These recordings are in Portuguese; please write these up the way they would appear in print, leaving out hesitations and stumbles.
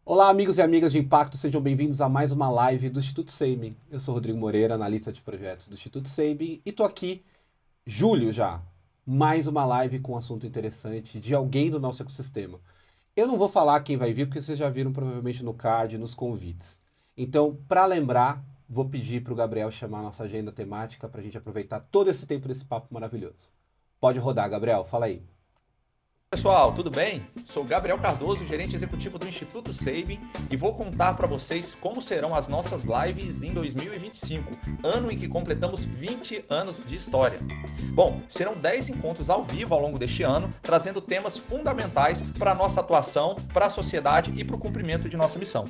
Olá, amigos e amigas de Impacto, sejam bem-vindos a mais uma live do Instituto Sabin. Eu sou Rodrigo Moreira, analista de projetos do Instituto Sabin, e tô aqui, julho já, mais uma live com um assunto interessante de alguém do nosso ecossistema. Eu não vou falar quem vai vir, porque vocês já viram provavelmente no card, nos convites. Então, para lembrar, vou pedir para o Gabriel chamar a nossa agenda temática para a gente aproveitar todo esse tempo desse papo maravilhoso. Pode rodar, Gabriel, fala aí. Pessoal, tudo bem? Sou Gabriel Cardoso, gerente executivo do Instituto Sabin, e vou contar para vocês como serão as nossas lives em 2025, ano em que completamos 20 anos de história. Bom, serão 10 encontros ao vivo ao longo deste ano, trazendo temas fundamentais para a nossa atuação, para a sociedade e para o cumprimento de nossa missão.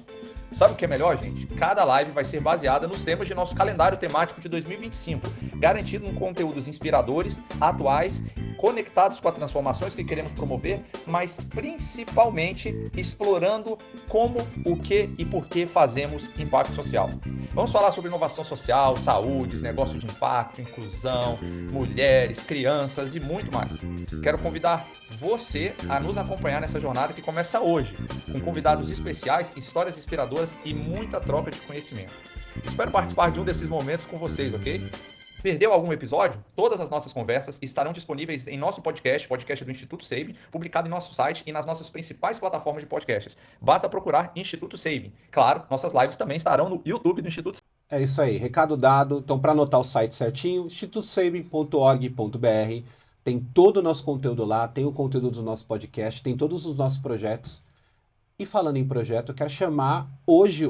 Sabe o que é melhor, gente? Cada live vai ser baseada nos temas de nosso calendário temático de 2025, garantindo com conteúdos inspiradores, atuais, conectados com as transformações que queremos promover, mas principalmente explorando como, o que e por que fazemos impacto social. Vamos falar sobre inovação social, saúde, negócio de impacto, inclusão, mulheres, crianças e muito mais. Quero convidar você a nos acompanhar nessa jornada que começa hoje, com convidados especiais, histórias inspiradoras e muita troca de conhecimento. Espero participar de um desses momentos com vocês, ok? Perdeu algum episódio? Todas as nossas conversas estarão disponíveis em nosso podcast do Instituto Sabin, publicado em nosso site e nas nossas principais plataformas de podcasts. Basta procurar Instituto Sabin. Claro, nossas lives também estarão no YouTube do Instituto Sabin. É isso aí, recado dado. Então, para anotar o site certinho, institutosabin.org.br, tem todo o nosso conteúdo lá, tem o conteúdo do nosso podcast, tem todos os nossos projetos. E falando em projeto, eu quero chamar hoje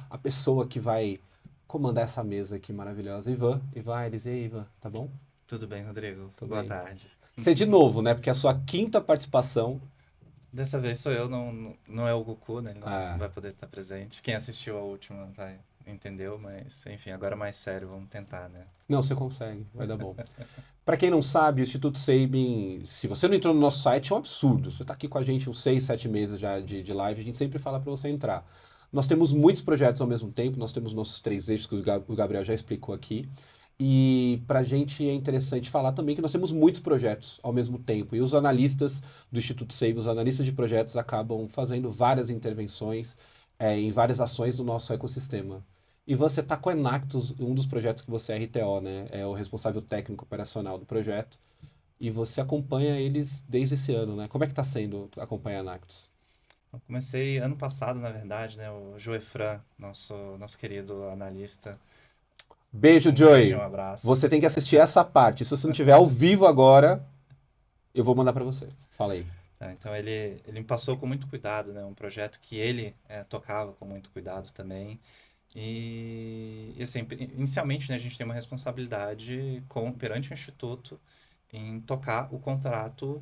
a pessoa que vai comandar essa mesa aqui maravilhosa, Ivan. Ivan, Elisei, Ivan, tá bom? Tudo bem, Rodrigo? Tudo Boa bem. tarde. Você de novo, né? Porque é a sua quinta participação. Dessa vez sou eu, não é o Goku, né? Ele Ah. não vai poder estar presente. Quem assistiu a última entendeu, mas enfim, agora mais sério, vamos tentar, né? Não, você consegue, vai dar bom. Para quem não sabe, o Instituto Sabin, se você não entrou no nosso site, é um absurdo. Você está aqui com a gente uns 6, 7 meses já de live, a gente sempre fala para você entrar. Nós temos muitos projetos ao mesmo tempo, nós temos nossos 3 eixos que o Gabriel já explicou aqui. E para a gente é interessante falar também que nós temos muitos projetos ao mesmo tempo. E os analistas do Instituto Sabin, os analistas de projetos, acabam fazendo várias intervenções em várias ações do nosso ecossistema. E você está com a Enactus, um dos projetos que você é RTO, né? É o responsável técnico operacional do projeto. E você acompanha eles desde esse ano, né? Como é que está sendo acompanhar a Enactus? Eu comecei ano passado, na verdade, né? O Joefran, nosso querido analista. Beijo, Um Joey. beijo e um abraço. Você tem que assistir essa parte. Se você não tiver ao vivo agora, eu vou mandar para você. Fala aí. Então ele me passou com muito cuidado, né? Um projeto que ele tocava com muito cuidado também. E assim, inicialmente, né, a gente tem uma responsabilidade perante o Instituto em tocar o contrato,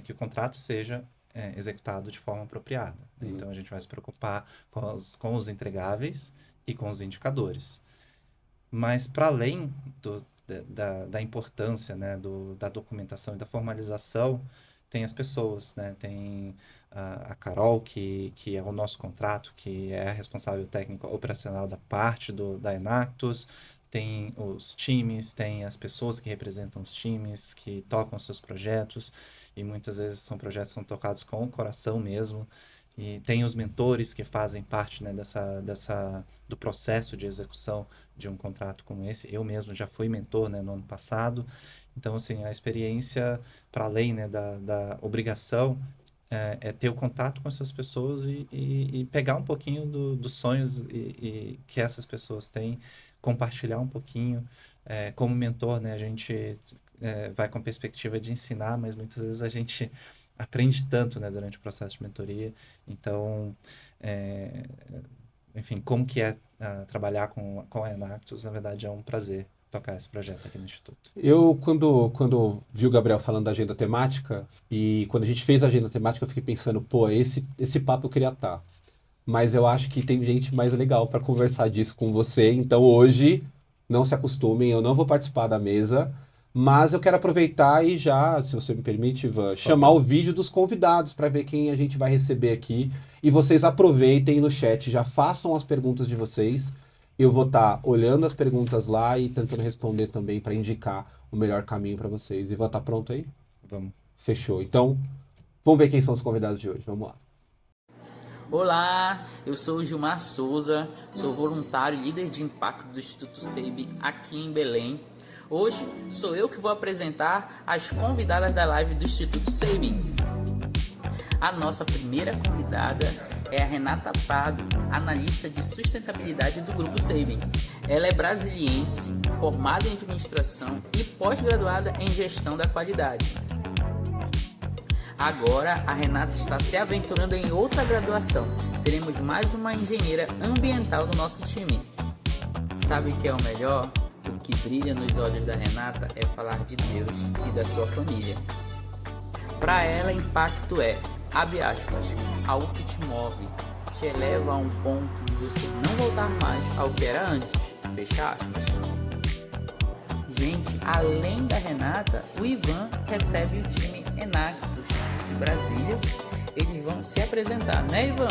que o contrato seja executado de forma apropriada. Né? Uhum. Então, a gente vai se preocupar com os entregáveis e com os indicadores. Mas, para além da importância, né, da documentação e da formalização, tem as pessoas, né? Tem a Carol, que é o nosso contrato, que é a responsável técnica operacional da parte da Enactus, tem os times, tem as pessoas que representam os times, que tocam seus projetos, e muitas vezes são projetos que são tocados com o coração mesmo, e tem os mentores que fazem parte, né, do processo de execução de um contrato como esse. Eu mesmo já fui mentor, né, no ano passado. Então, assim, a experiência, para além, né, da obrigação, é ter o contato com essas pessoas e pegar um pouquinho dos sonhos que essas pessoas têm, compartilhar um pouquinho. Como mentor, né, a gente vai com a perspectiva de ensinar, mas muitas vezes a gente aprende tanto, né, durante o processo de mentoria. Então, enfim, como que é trabalhar com a Enactus, na verdade é um prazer tocar esse projeto aqui no Instituto. Eu, quando vi o Gabriel falando da agenda temática, e quando a gente fez a agenda temática, eu fiquei pensando, pô, esse papo eu queria estar. Mas eu acho que tem gente mais legal para conversar disso com você. Então hoje, não se acostumem, eu não vou participar da mesa, mas eu quero aproveitar e já, se você me permite, Ivan, chamar o vídeo dos convidados para ver quem a gente vai receber aqui. E vocês aproveitem no chat, já façam as perguntas de vocês. Eu vou estar olhando as perguntas lá e tentando responder também para indicar o melhor caminho para vocês. Ivan, tá pronto aí? Vamos. Fechou. Então, vamos ver quem são os convidados de hoje. Vamos lá. Olá, eu sou o Gilmar Souza, sou voluntário e líder de impacto do Instituto SEIB aqui em Belém. Hoje sou eu que vou apresentar as convidadas da live do Instituto SEIB. A nossa primeira convidada é a Renata Prado, analista de sustentabilidade do Grupo SEIB. Ela é brasiliense, formada em administração e pós-graduada em gestão da qualidade. Agora, a Renata está se aventurando em outra graduação. Teremos mais uma engenheira ambiental no nosso time. Sabe o que é o melhor? O que brilha nos olhos da Renata é falar de Deus e da sua família. Para ela, impacto é, abre aspas, algo que te move, te eleva a um ponto de você não voltar mais ao que era antes, fecha aspas. Gente, além da Renata, o Ivan recebe o time Enactus de Brasília. Eles vão se apresentar, né, Ivan?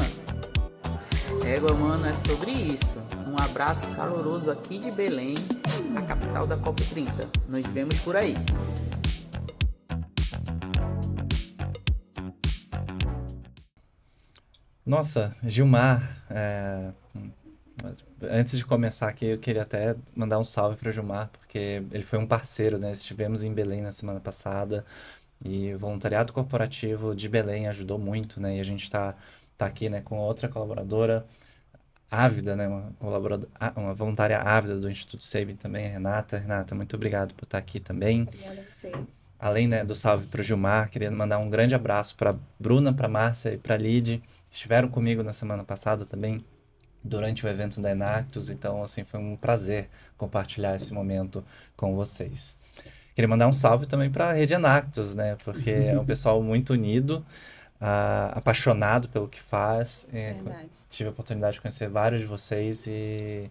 Égua, mano, é sobre isso. Um abraço caloroso aqui de Belém, a capital da COP30. Nos vemos por aí. Nossa, Gilmar, antes de começar aqui, eu queria até mandar um salve para o Gilmar, porque ele foi um parceiro, né? Estivemos em Belém na semana passada e o voluntariado corporativo de Belém ajudou muito, né? E a gente está aqui, né, com outra colaboradora ávida, né? Uma voluntária ávida do Instituto SEIB também, a Renata. Renata, muito obrigado por estar aqui também. Obrigada a vocês. Além, né, do salve para o Gilmar, queria mandar um grande abraço para Bruna, para Márcia e para Lid, que estiveram comigo na semana passada também, durante o evento da Enactus. Então, assim, foi um prazer compartilhar esse momento com vocês. Queria mandar um salve também para a Rede Enactus, né, porque é um pessoal muito unido, apaixonado pelo que faz. Verdade. Tive a oportunidade de conhecer vários de vocês e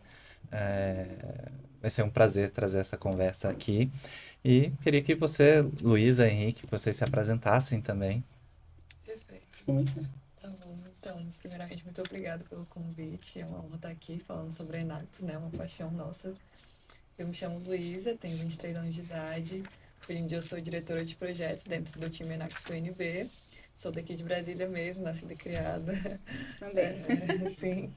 vai ser um prazer trazer essa conversa aqui. E queria que você, Luísa, Henrique, que vocês se apresentassem também. Perfeito. Tá bom. Então, primeiramente, muito obrigada pelo convite. É uma honra estar aqui falando sobre a Enactus, né? Uma paixão nossa. Eu me chamo Luísa, tenho 23 anos de idade. Hoje em dia eu sou diretora de projetos dentro do time Enactus UNB. Sou daqui de Brasília mesmo, nascida e criada. Também. Sim.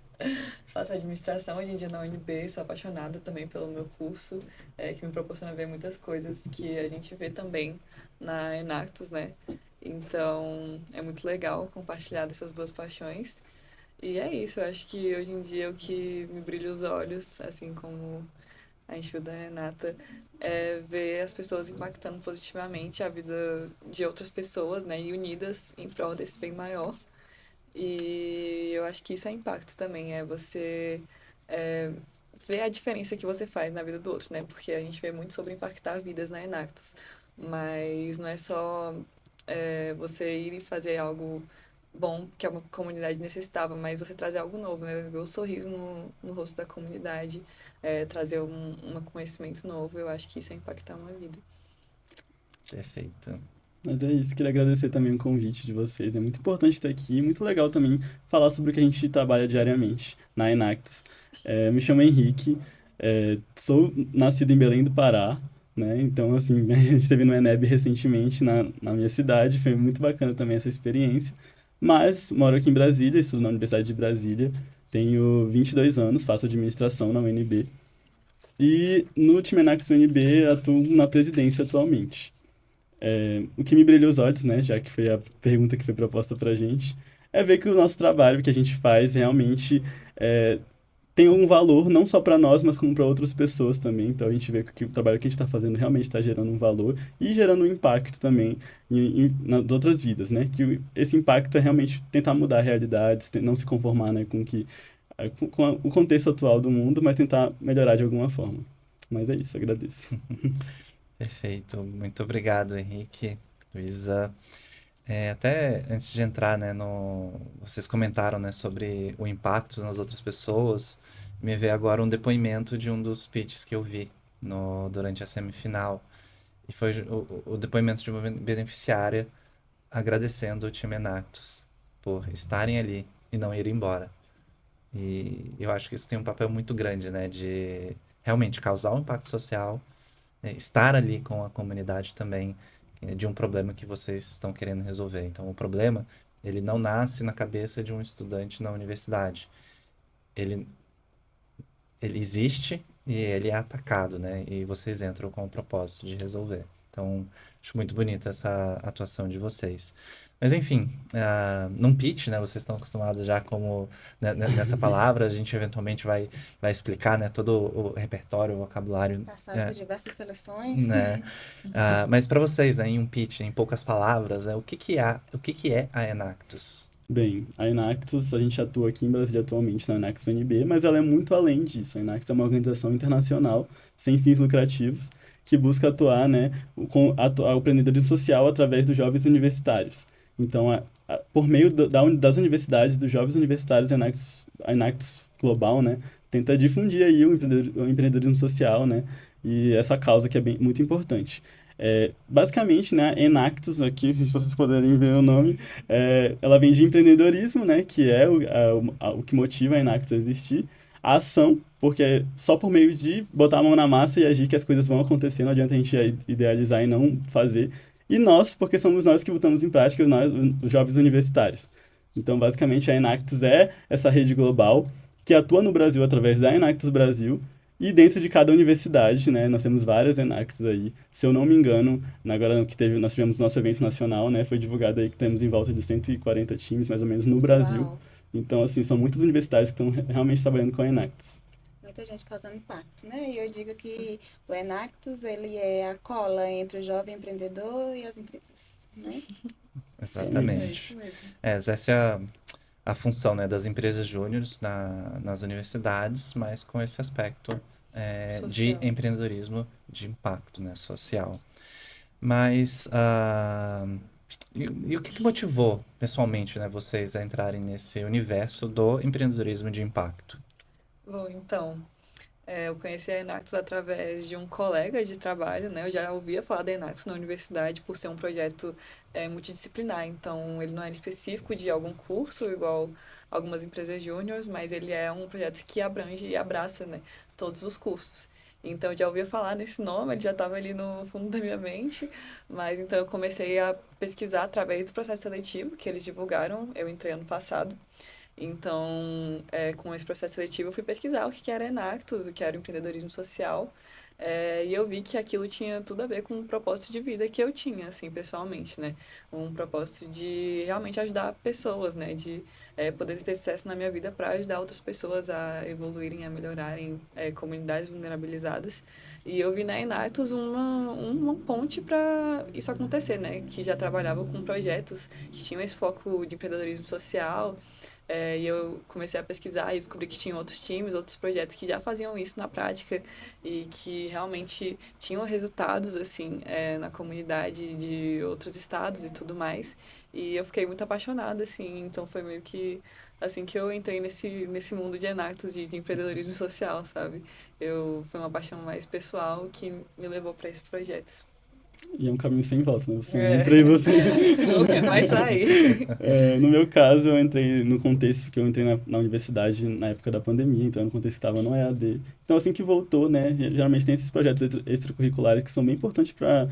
Faço administração hoje em dia na UNB, sou apaixonada também pelo meu curso, que me proporciona ver muitas coisas que a gente vê também na Enactus, né? Então, é muito legal compartilhar dessas duas paixões. E é isso, eu acho que hoje em dia o que me brilha os olhos, assim como a gente viu da Renata, é ver as pessoas impactando positivamente a vida de outras pessoas, né? E unidas em prol desse bem maior. E eu acho que isso é impacto também, é você ver a diferença que você faz na vida do outro, né? Porque a gente vê muito sobre impactar vidas na Enactus, mas não é só você ir e fazer algo bom que a comunidade necessitava, mas você trazer algo novo, né? Ver o sorriso no rosto da comunidade, trazer um conhecimento novo, eu acho que isso é impactar uma vida. Perfeito. Mas é isso, queria agradecer também o convite de vocês. É muito importante estar aqui e muito legal também falar sobre o que a gente trabalha diariamente na Enactus. Me chamo Henrique, sou nascido em Belém do Pará, né? Então, assim, a gente esteve no ENEB recentemente na minha cidade, foi muito bacana também essa experiência. Mas moro aqui em Brasília, estudo na Universidade de Brasília, tenho 22 anos, faço administração na UNB. E no time Enactus UNB atuo na presidência atualmente. O que me brilhou os olhos, né, já que foi a pergunta que foi proposta pra gente, é ver que o nosso trabalho que a gente faz realmente tem um valor não só para nós, mas como para outras pessoas também. Então a gente vê que o trabalho que a gente está fazendo realmente está gerando um valor e gerando um impacto também nas outras vidas, né? Que esse impacto é realmente tentar mudar realidades, não se conformar, né, com o contexto atual do mundo, mas tentar melhorar de alguma forma. Mas é isso, agradeço. Perfeito. Muito obrigado, Henrique, Luísa. Até antes de entrar, né, vocês comentaram, né, sobre o impacto nas outras pessoas. Me veio agora um depoimento de um dos pitches que eu vi durante a semifinal. E foi o depoimento de uma beneficiária agradecendo o time Enactus por estarem ali e não ir embora. E eu acho que isso tem um papel muito grande, né, de realmente causar um impacto social, estar ali com a comunidade também, de um problema que vocês estão querendo resolver. Então, o problema Ele não nasce na cabeça de um estudante na universidade. Ele, ele existe e ele é atacado, né? E vocês entram com o propósito de resolver. Então, acho muito bonita essa atuação de vocês. Mas, enfim, num pitch, né? Vocês estão acostumados já como nessa palavra, a gente eventualmente vai explicar, né, todo o repertório, o vocabulário, Passaram por diversas seleções. né? Mas para vocês, né, em um pitch, em poucas palavras, o que que é a Enactus? Bem, a Enactus, a gente atua aqui em Brasília atualmente na Enactus UNB, mas ela é muito além disso. A Enactus é uma organização internacional sem fins lucrativos que busca atuar, né, com o empreendedorismo social através dos jovens universitários. Então, por meio das universidades, dos jovens universitários, a Enactus Global, né, tenta difundir aí o empreendedorismo social, né, e essa causa que é muito importante. Basicamente, né, Enactus, aqui, se vocês puderem ver o nome, ela vem de empreendedorismo, né, que é o que motiva a Enactus a existir. A ação, porque é só por meio de botar a mão na massa e agir que as coisas vão acontecer, não adianta a gente idealizar e não fazer. E nós, porque somos nós que botamos em prática, nós, os jovens universitários. Então, basicamente, a Enactus é essa rede global que atua no Brasil através da Enactus Brasil. E dentro de cada universidade, né, nós temos várias Enactus aí. Se eu não me engano, agora nós tivemos nosso evento nacional, né, foi divulgado aí que temos em volta de 140 times, mais ou menos, no Brasil. Uau. Então, assim, são muitas universidades que estão realmente trabalhando com a Enactus. Muita gente causando impacto, né? E eu digo que o Enactus, ele é a cola entre o jovem empreendedor e as empresas, né? É Exatamente. isso mesmo. Essa é a função, né, das empresas júniores nas universidades, mas com esse aspecto de Social. empreendedorismo de impacto, né, social. Mas e o que motivou pessoalmente, né, vocês a entrarem nesse universo do empreendedorismo de impacto? Bom, então, eu conheci a Enactus através de um colega de trabalho, né? Eu já ouvia falar da Enactus na universidade por ser um projeto multidisciplinar. Então, ele não era específico de algum curso, igual algumas empresas júniores, mas ele é um projeto que abrange e abraça, né, todos os cursos. Então, eu já ouvia falar nesse nome, ele já estava ali no fundo da minha mente, mas então eu comecei a pesquisar através do processo seletivo que eles divulgaram, eu entrei ano passado. Então, com esse processo seletivo, eu fui pesquisar o que era Enactus, o que era o empreendedorismo social, e eu vi que aquilo tinha tudo a ver com o propósito de vida que eu tinha, assim, pessoalmente, né? Um propósito de realmente ajudar pessoas, né? De poder ter sucesso na minha vida para ajudar outras pessoas a evoluírem, a melhorarem, comunidades vulnerabilizadas. E eu vi na Enactus uma ponte para isso acontecer, né? Que já trabalhava com projetos que tinham esse foco de empreendedorismo social. E eu comecei a pesquisar e descobri que tinha outros times, outros projetos que já faziam isso na prática e que realmente tinham resultados, assim, na comunidade de outros estados e tudo mais. E eu fiquei muito apaixonada, assim, então foi meio que assim que eu entrei nesse mundo de Enactus, de empreendedorismo social, sabe? Foi uma paixão mais pessoal que me levou para esses projetos. E é um caminho sem volta, né? Você entra e você... Não quer mais sair. No meu caso, eu entrei no contexto que eu entrei na universidade na época da pandemia, então no contexto que estava no EAD. Então, assim que voltou, né, geralmente tem esses projetos extracurriculares que são bem importantes para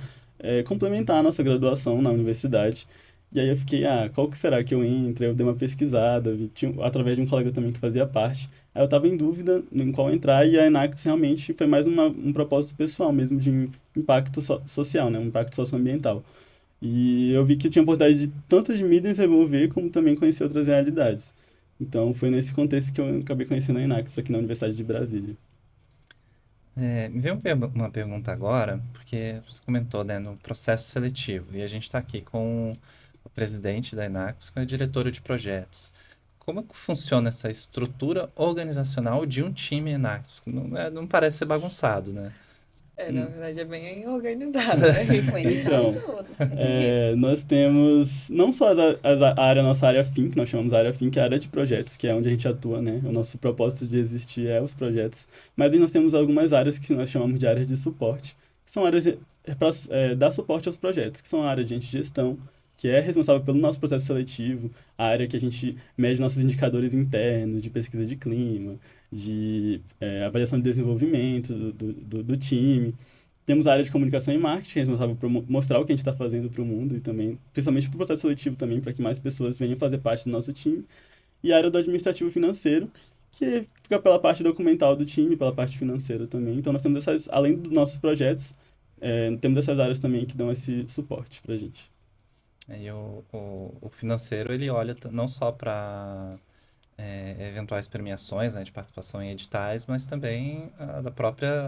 complementar a nossa graduação na universidade. E aí eu fiquei, qual que será que eu entro? Aí eu dei uma pesquisada, através de um colega também que fazia parte. Aí eu estava em dúvida em qual entrar e a Enactus realmente foi mais um propósito pessoal mesmo de impacto social, né? Um impacto socioambiental. E eu vi que eu tinha a oportunidade de tanto de me desenvolver como também conhecer outras realidades. Então foi nesse contexto que eu acabei conhecendo a Enactus aqui na Universidade de Brasília. Me veio uma pergunta agora, porque você comentou, né, no processo seletivo, e a gente está aqui com o presidente da Enactus, com a diretora de projetos. Como é que funciona essa estrutura organizacional de um time Enactus? Não parece ser bagunçado, né? Na verdade é bem organizado, né? Foi editado tudo. Nós temos não só nossa área FIM, que nós chamamos de área FIM, que é a área de projetos, que é onde a gente atua, né? O nosso propósito de existir é os projetos. Mas aí nós temos algumas áreas que nós chamamos de áreas de suporte, que são áreas para dar suporte aos projetos, que são a área de gestão, que é responsável pelo nosso processo seletivo, a área que a gente mede nossos indicadores internos de pesquisa de clima, de avaliação de desenvolvimento do time. Temos a área de comunicação e marketing, responsável por mostrar o que a gente está fazendo para o mundo e também, principalmente para o processo seletivo também, para que mais pessoas venham fazer parte do nosso time. E a área do administrativo financeiro, que fica pela parte documental do time, pela parte financeira também. Então, nós temos além dos nossos projetos, temos essas áreas também que dão esse suporte para a gente. E o financeiro, ele olha não só para eventuais premiações, né, de participação em editais, mas também da própria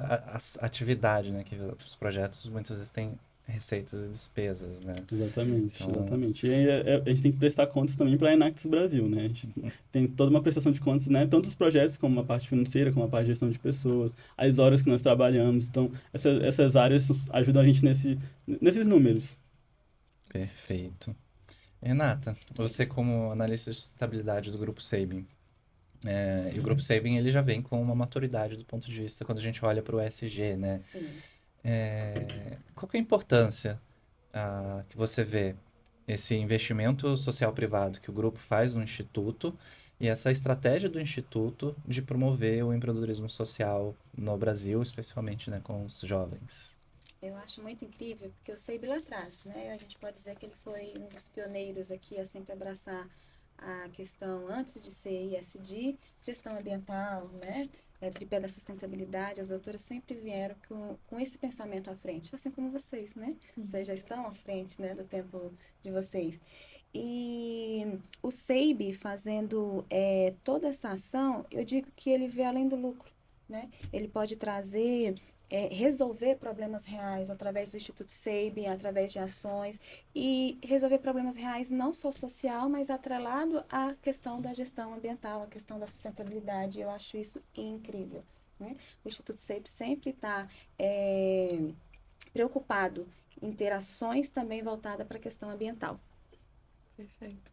atividade, né, que os projetos muitas vezes têm receitas e despesas, né? Exatamente, Então, exatamente. E aí, a gente tem que prestar contas também para a Enactus Brasil, né? A gente tem toda uma prestação de contas, né? Tanto os projetos, como a parte financeira, como a parte de gestão de pessoas, as horas que nós trabalhamos. Então, essas áreas ajudam a gente nesses números. perfeito. Renata, você como analista de sustentabilidade do Grupo Sabin, e o Grupo Sabin ele já vem com uma maturidade do ponto de vista quando a gente olha para o ESG, né? Sim. Qual que é a importância que você vê esse investimento social privado que o grupo faz no Instituto e essa estratégia do Instituto de promover o empreendedorismo social no Brasil, especialmente, né, com os jovens? Eu acho muito incrível, porque o SEIB lá atrás, né? A gente pode dizer que ele foi um dos pioneiros aqui a sempre abraçar a questão, antes de ser ISD, gestão ambiental, né? Tripé da sustentabilidade, as doutoras sempre vieram com esse pensamento à frente, assim como vocês, né? Vocês já estão à frente, né, do tempo de vocês. E o SEIB fazendo toda essa ação, eu digo que ele vê além do lucro, né? Ele pode trazer, resolver problemas reais através do Instituto SEIB, através de ações, e resolver problemas reais não só social, mas atrelado à questão da gestão ambiental, à questão da sustentabilidade. Eu acho isso incrível, né? O Instituto SEIB sempre está preocupado em ter ações também voltadas para a questão ambiental. Perfeito.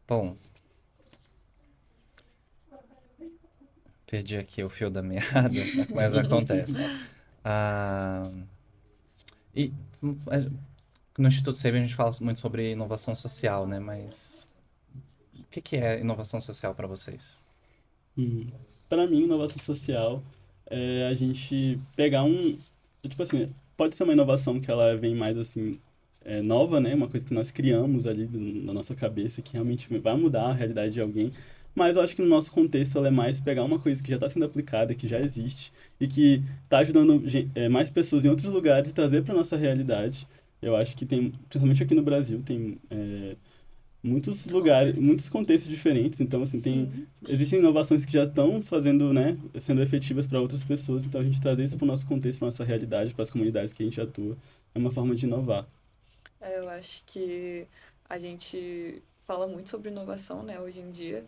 Bom, perdi aqui o fio da meada, mas acontece. E no Instituto SEIB a gente fala muito sobre inovação social, né? Mas o que é inovação social para vocês? Para mim, inovação social é a gente pegar tipo assim, pode ser uma inovação que ela vem mais assim, nova, né? Uma coisa que nós criamos ali na nossa cabeça que realmente vai mudar a realidade de alguém. Mas eu acho que no nosso contexto ela é mais pegar uma coisa que já está sendo aplicada, que já existe e que está ajudando mais pessoas em outros lugares e trazer para nossa realidade. Eu acho que tem, principalmente aqui no Brasil, tem muitos lugares, muitos contextos diferentes. Então, assim, existem inovações que já estão fazendo, né, sendo efetivas para outras pessoas. Então, a gente trazer isso para o nosso contexto, para a nossa realidade, para as comunidades que a gente atua, é uma forma de inovar. Eu acho que a gente fala muito sobre inovação, né, hoje em dia.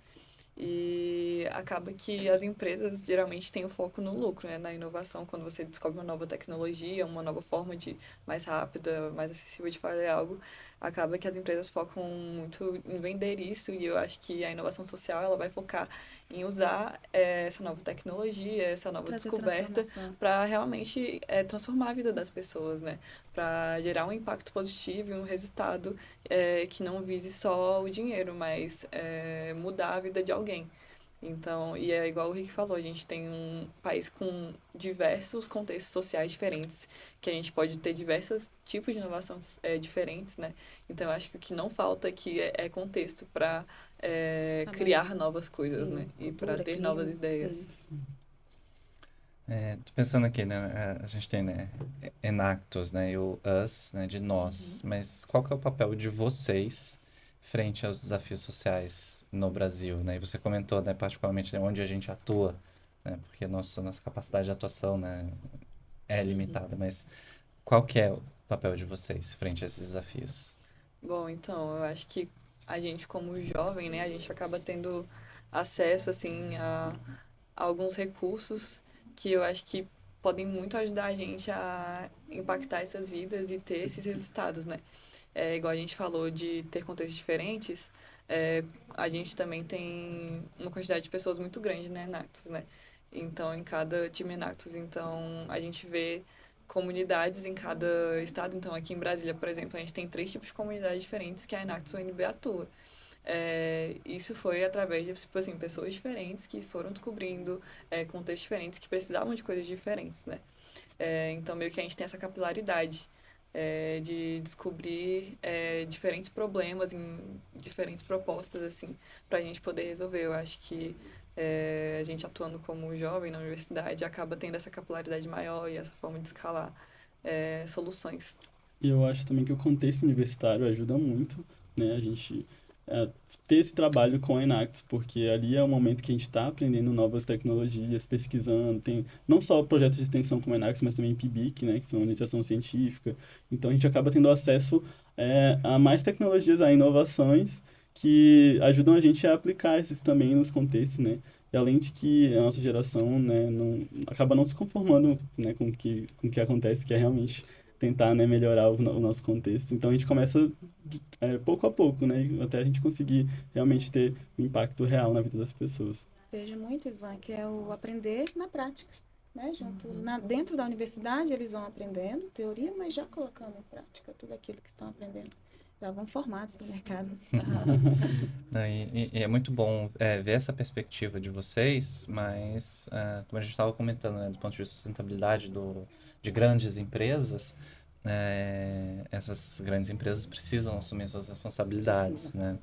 E acaba que as empresas geralmente têm o foco no lucro, né? Na inovação, quando você descobre uma nova tecnologia, uma nova forma de mais rápida, mais acessível de fazer algo, acaba que as empresas focam muito em vender isso e eu acho que a inovação social ela vai focar em usar essa nova tecnologia, essa nova Trazer descoberta transformação. para realmente transformar a vida das pessoas, né? Para gerar um impacto positivo e um resultado que não vise só o dinheiro, mas mudar a vida de alguém. Então, e é igual o Rick falou, a gente tem um país com diversos contextos sociais diferentes, que a gente pode ter diversos tipos de inovações diferentes, né? Então, eu acho que o que não falta aqui é contexto para criar novas coisas, Sim, né? E cultura, para ter clima, novas ideias. sim. Tô pensando aqui, né? A gente tem, né, Enactus, né, e o Us, né, de nós. Mas qual que é o papel de vocês frente aos desafios sociais no Brasil, né? E você comentou, né, particularmente onde a gente atua, né? Porque nossa capacidade de atuação, né, é limitada. Mas qual que é o papel de vocês frente a esses desafios? Bom, então, eu acho que a gente como jovem, né, a gente acaba tendo acesso, assim, a alguns recursos que eu acho que podem muito ajudar a gente a impactar essas vidas e ter esses resultados, né? Igual a gente falou de ter contextos diferentes, a gente também tem uma quantidade de pessoas muito grande, né, Enactus, né? Então, em cada time Enactus, então, a gente vê comunidades em cada estado. Então, aqui em Brasília, por exemplo, a gente tem 3 tipos de comunidades diferentes que a Enactus UNB atua. Isso foi através de, tipo assim, pessoas diferentes que foram descobrindo contextos diferentes que precisavam de coisas diferentes, né? Então, meio que a gente tem essa capilaridade de descobrir diferentes problemas em diferentes propostas, assim, para a gente poder resolver. Eu acho que a gente atuando como jovem na universidade acaba tendo essa capilaridade maior e essa forma de escalar soluções. E eu acho também que o contexto universitário ajuda muito, né? A gente ter esse trabalho com a Enactus, porque ali é o momento que a gente está aprendendo novas tecnologias, pesquisando, tem não só projetos de extensão como a Enactus, mas também PIBIC, né? Que são iniciação científica. Então a gente acaba tendo acesso a mais tecnologias, a inovações que ajudam a gente a aplicar esses também nos contextos, né? E além de que a nossa geração, né, acaba não se conformando, né, com o que acontece, que é realmente tentar, né, melhorar o nosso contexto. Então a gente começa pouco a pouco, né, até a gente conseguir realmente ter um impacto real na vida das pessoas. Vejo muito, Ivan, que é o aprender na prática, né? Dentro da universidade eles vão aprendendo teoria, mas já colocando em prática tudo aquilo que estão aprendendo. Já vão formados para o mercado. E é muito bom ver essa perspectiva de vocês, mas como a gente estava comentando, né, do ponto de vista de sustentabilidade de grandes empresas, essas grandes empresas precisam assumir suas responsabilidades, né?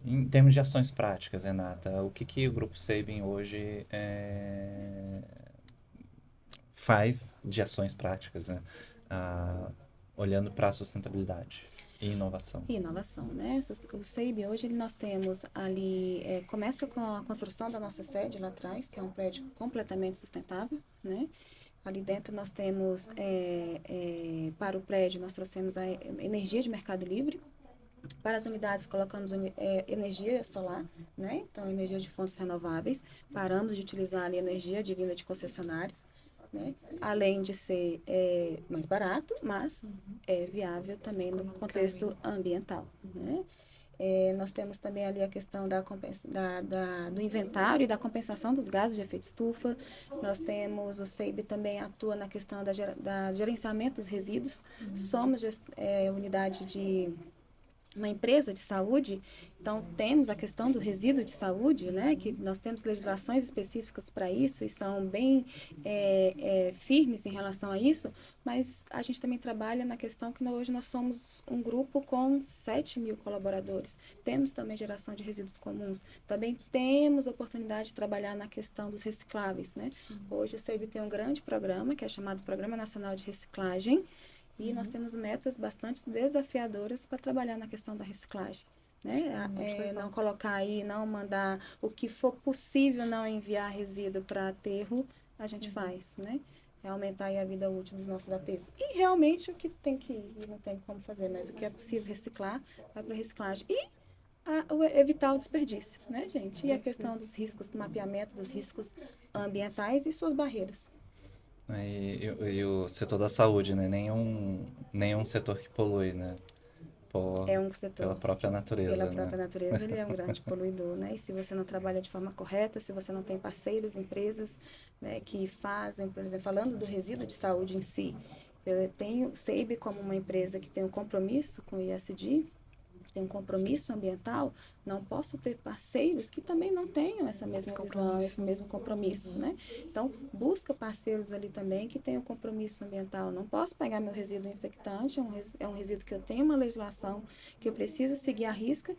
Em termos de ações práticas, Renata, o que o Grupo Sabin hoje faz de ações práticas, né? Olhando para a sustentabilidade e inovação. E inovação, né? O SABE hoje nós temos ali, começa com a construção da nossa sede lá atrás, que é um prédio completamente sustentável, né? Ali dentro nós temos, para o prédio, nós trouxemos a energia de mercado livre. Para as unidades, colocamos energia solar, né? Então, energia de fontes renováveis. Paramos de utilizar ali energia vinda de concessionárias, né? Além de ser mais barato, mas é viável também no contexto ambiental, né? Nós temos também ali a questão do inventário e da compensação dos gases de efeito estufa. Nós temos, o SABE também atua na questão da gerenciamento dos resíduos. Somos unidade de uma empresa de saúde, então temos a questão do resíduo de saúde, né, que nós temos legislações específicas para isso e são bem firmes em relação a isso, mas a gente também trabalha na questão que hoje nós somos um grupo com 7.000 colaboradores. Temos também geração de resíduos comuns. Também temos oportunidade de trabalhar na questão dos recicláveis, né? Hoje o SABE tem um grande programa, que é chamado Programa Nacional de Reciclagem, e nós temos metas bastante desafiadoras para trabalhar na questão da reciclagem, né? Não colocar aí, não mandar o que for possível, não enviar resíduo para aterro, a gente faz, né? É aumentar aí a vida útil dos nossos aterros. E realmente o que tem que ir, não tem como fazer, mas o que é possível reciclar, vai para reciclagem. E evitar o desperdício, né, gente? E a questão dos riscos, do mapeamento dos riscos ambientais e suas barreiras. E o setor da saúde, né? Nenhum setor que polui, né? É um setor. Pela própria natureza, Pela própria natureza, ele é um grande poluidor, né? E se você não trabalha de forma correta, se você não tem parceiros, empresas, né, que fazem, por exemplo, falando do resíduo de saúde em si, eu tenho o SABE como uma empresa que tem um compromisso com o ESG, tem um compromisso ambiental, não posso ter parceiros que também não tenham essa mesma visão, esse mesmo compromisso, né? Então, busca parceiros ali também que tenham compromisso ambiental. Não posso pegar meu resíduo infectante, é um resíduo que eu tenho uma legislação que eu preciso seguir à risca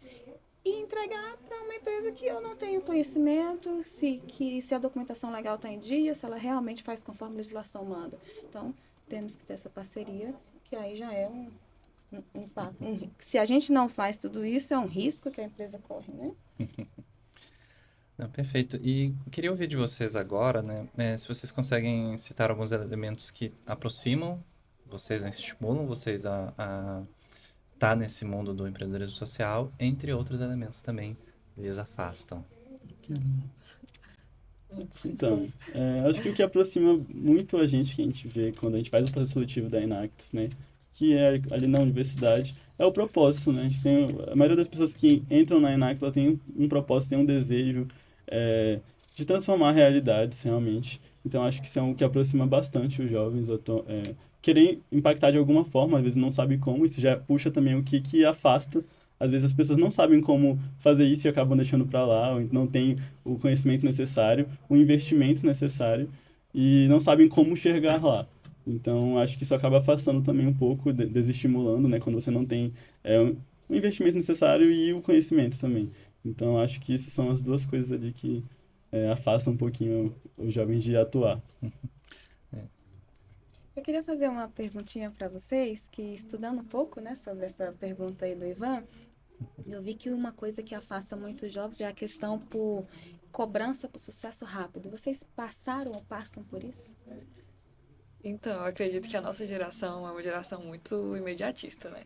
e entregar para uma empresa que eu não tenho conhecimento, se a documentação legal está em dia, se ela realmente faz conforme a legislação manda. Então, temos que ter essa parceria, que aí já é se a gente não faz tudo isso, é um risco que a empresa corre, né? Não, perfeito. E queria ouvir de vocês agora, né, se vocês conseguem citar alguns elementos que aproximam vocês, né, estimulam vocês a estar nesse mundo do empreendedorismo social, entre outros elementos também que lhes afastam. Então, acho que o que aproxima muito a gente vê quando a gente faz o processo seletivo da Enactus, né, que é ali na universidade, é o propósito, né? A maioria das pessoas que entram na Enactus, ela tem um propósito, tem um desejo de transformar realidades, realmente. Então, acho que isso é o que aproxima bastante os jovens, querer impactar de alguma forma, às vezes não sabe como, isso já puxa também o que afasta às vezes as pessoas não sabem como fazer isso e acabam deixando para lá, ou não têm o conhecimento necessário, o investimento necessário e não sabem como chegar lá. Então, acho que isso acaba afastando também um pouco, desestimulando, né, quando você não tem o investimento necessário e o conhecimento também. Então, acho que essas são as duas coisas ali que afastam um pouquinho os jovens de atuar. Eu queria fazer uma perguntinha para vocês, que estudando um pouco, né, sobre essa pergunta aí do Ivan, eu vi que uma coisa que afasta muito os jovens é a questão por cobrança por sucesso rápido. Vocês passaram ou passam por isso? Então, eu acredito que a nossa geração é uma geração muito imediatista, né?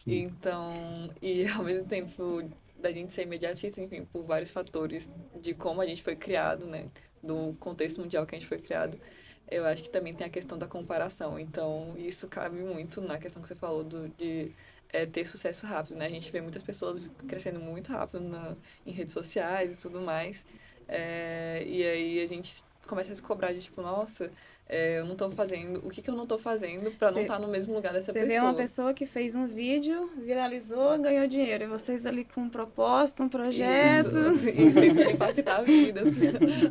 Então, e ao mesmo tempo da gente ser imediatista, enfim, por vários fatores de como a gente foi criado, né? Do contexto mundial que a gente foi criado, eu acho que também tem a questão da comparação. Então, isso cabe muito na questão que você falou de ter sucesso rápido, né? A gente vê muitas pessoas crescendo muito rápido em redes sociais e tudo mais. E aí a gente começa a se cobrar de tipo, nossa, eu não tô fazendo, o que eu não tô fazendo pra não estar no mesmo lugar dessa Você pessoa? vê uma pessoa que fez um vídeo, viralizou, ganhou dinheiro, e vocês ali com um propósito, um projeto. Isso tenta impactar vidas,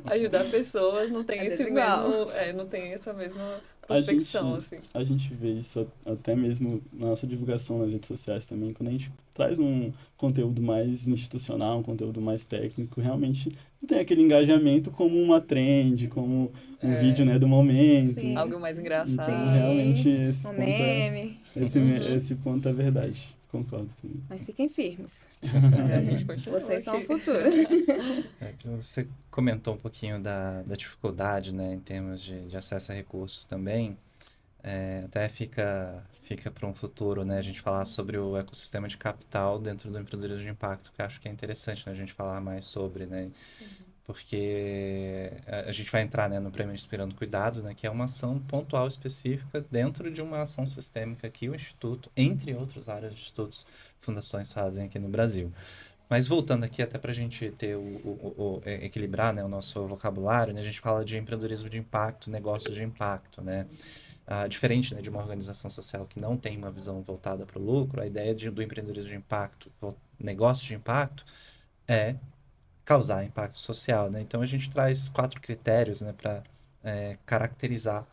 ajudar pessoas, não tem É esse desigual. mesmo, não tem essa mesma prospecção, assim. A gente vê isso até mesmo na nossa divulgação nas redes sociais também, quando a gente traz um conteúdo mais institucional, um conteúdo mais técnico, realmente não tem aquele engajamento como uma trend, como um vídeo, né, do momento. Sim. Algo mais engraçado. Então, realmente, esse Um ponto meme. esse ponto é verdade. Concordo, sim. Mas fiquem firmes. A gente continua Vocês são o aqui. futuro. Você comentou um pouquinho da dificuldade, né, em termos de acesso a recursos também. Até fica para um futuro, né, a gente falar sobre o ecossistema de capital dentro do empreendedorismo de impacto, que eu acho que é interessante, né, a gente falar mais sobre, né, porque a gente vai entrar, né, no Prêmio Inspirando Cuidado, né, que é uma ação pontual específica dentro de uma ação sistêmica que o Instituto, entre outras áreas de institutos, fundações fazem aqui no Brasil. Mas voltando aqui, até para a gente ter equilibrar, né, o nosso vocabulário, né, a gente fala de empreendedorismo de impacto, negócio de impacto, né? Diferente, né, de uma organização social que não tem uma visão voltada para o lucro, a ideia do empreendedorismo de impacto, negócio de impacto, é causar impacto social, né? Então a gente traz 4 critérios, né, para caracterizar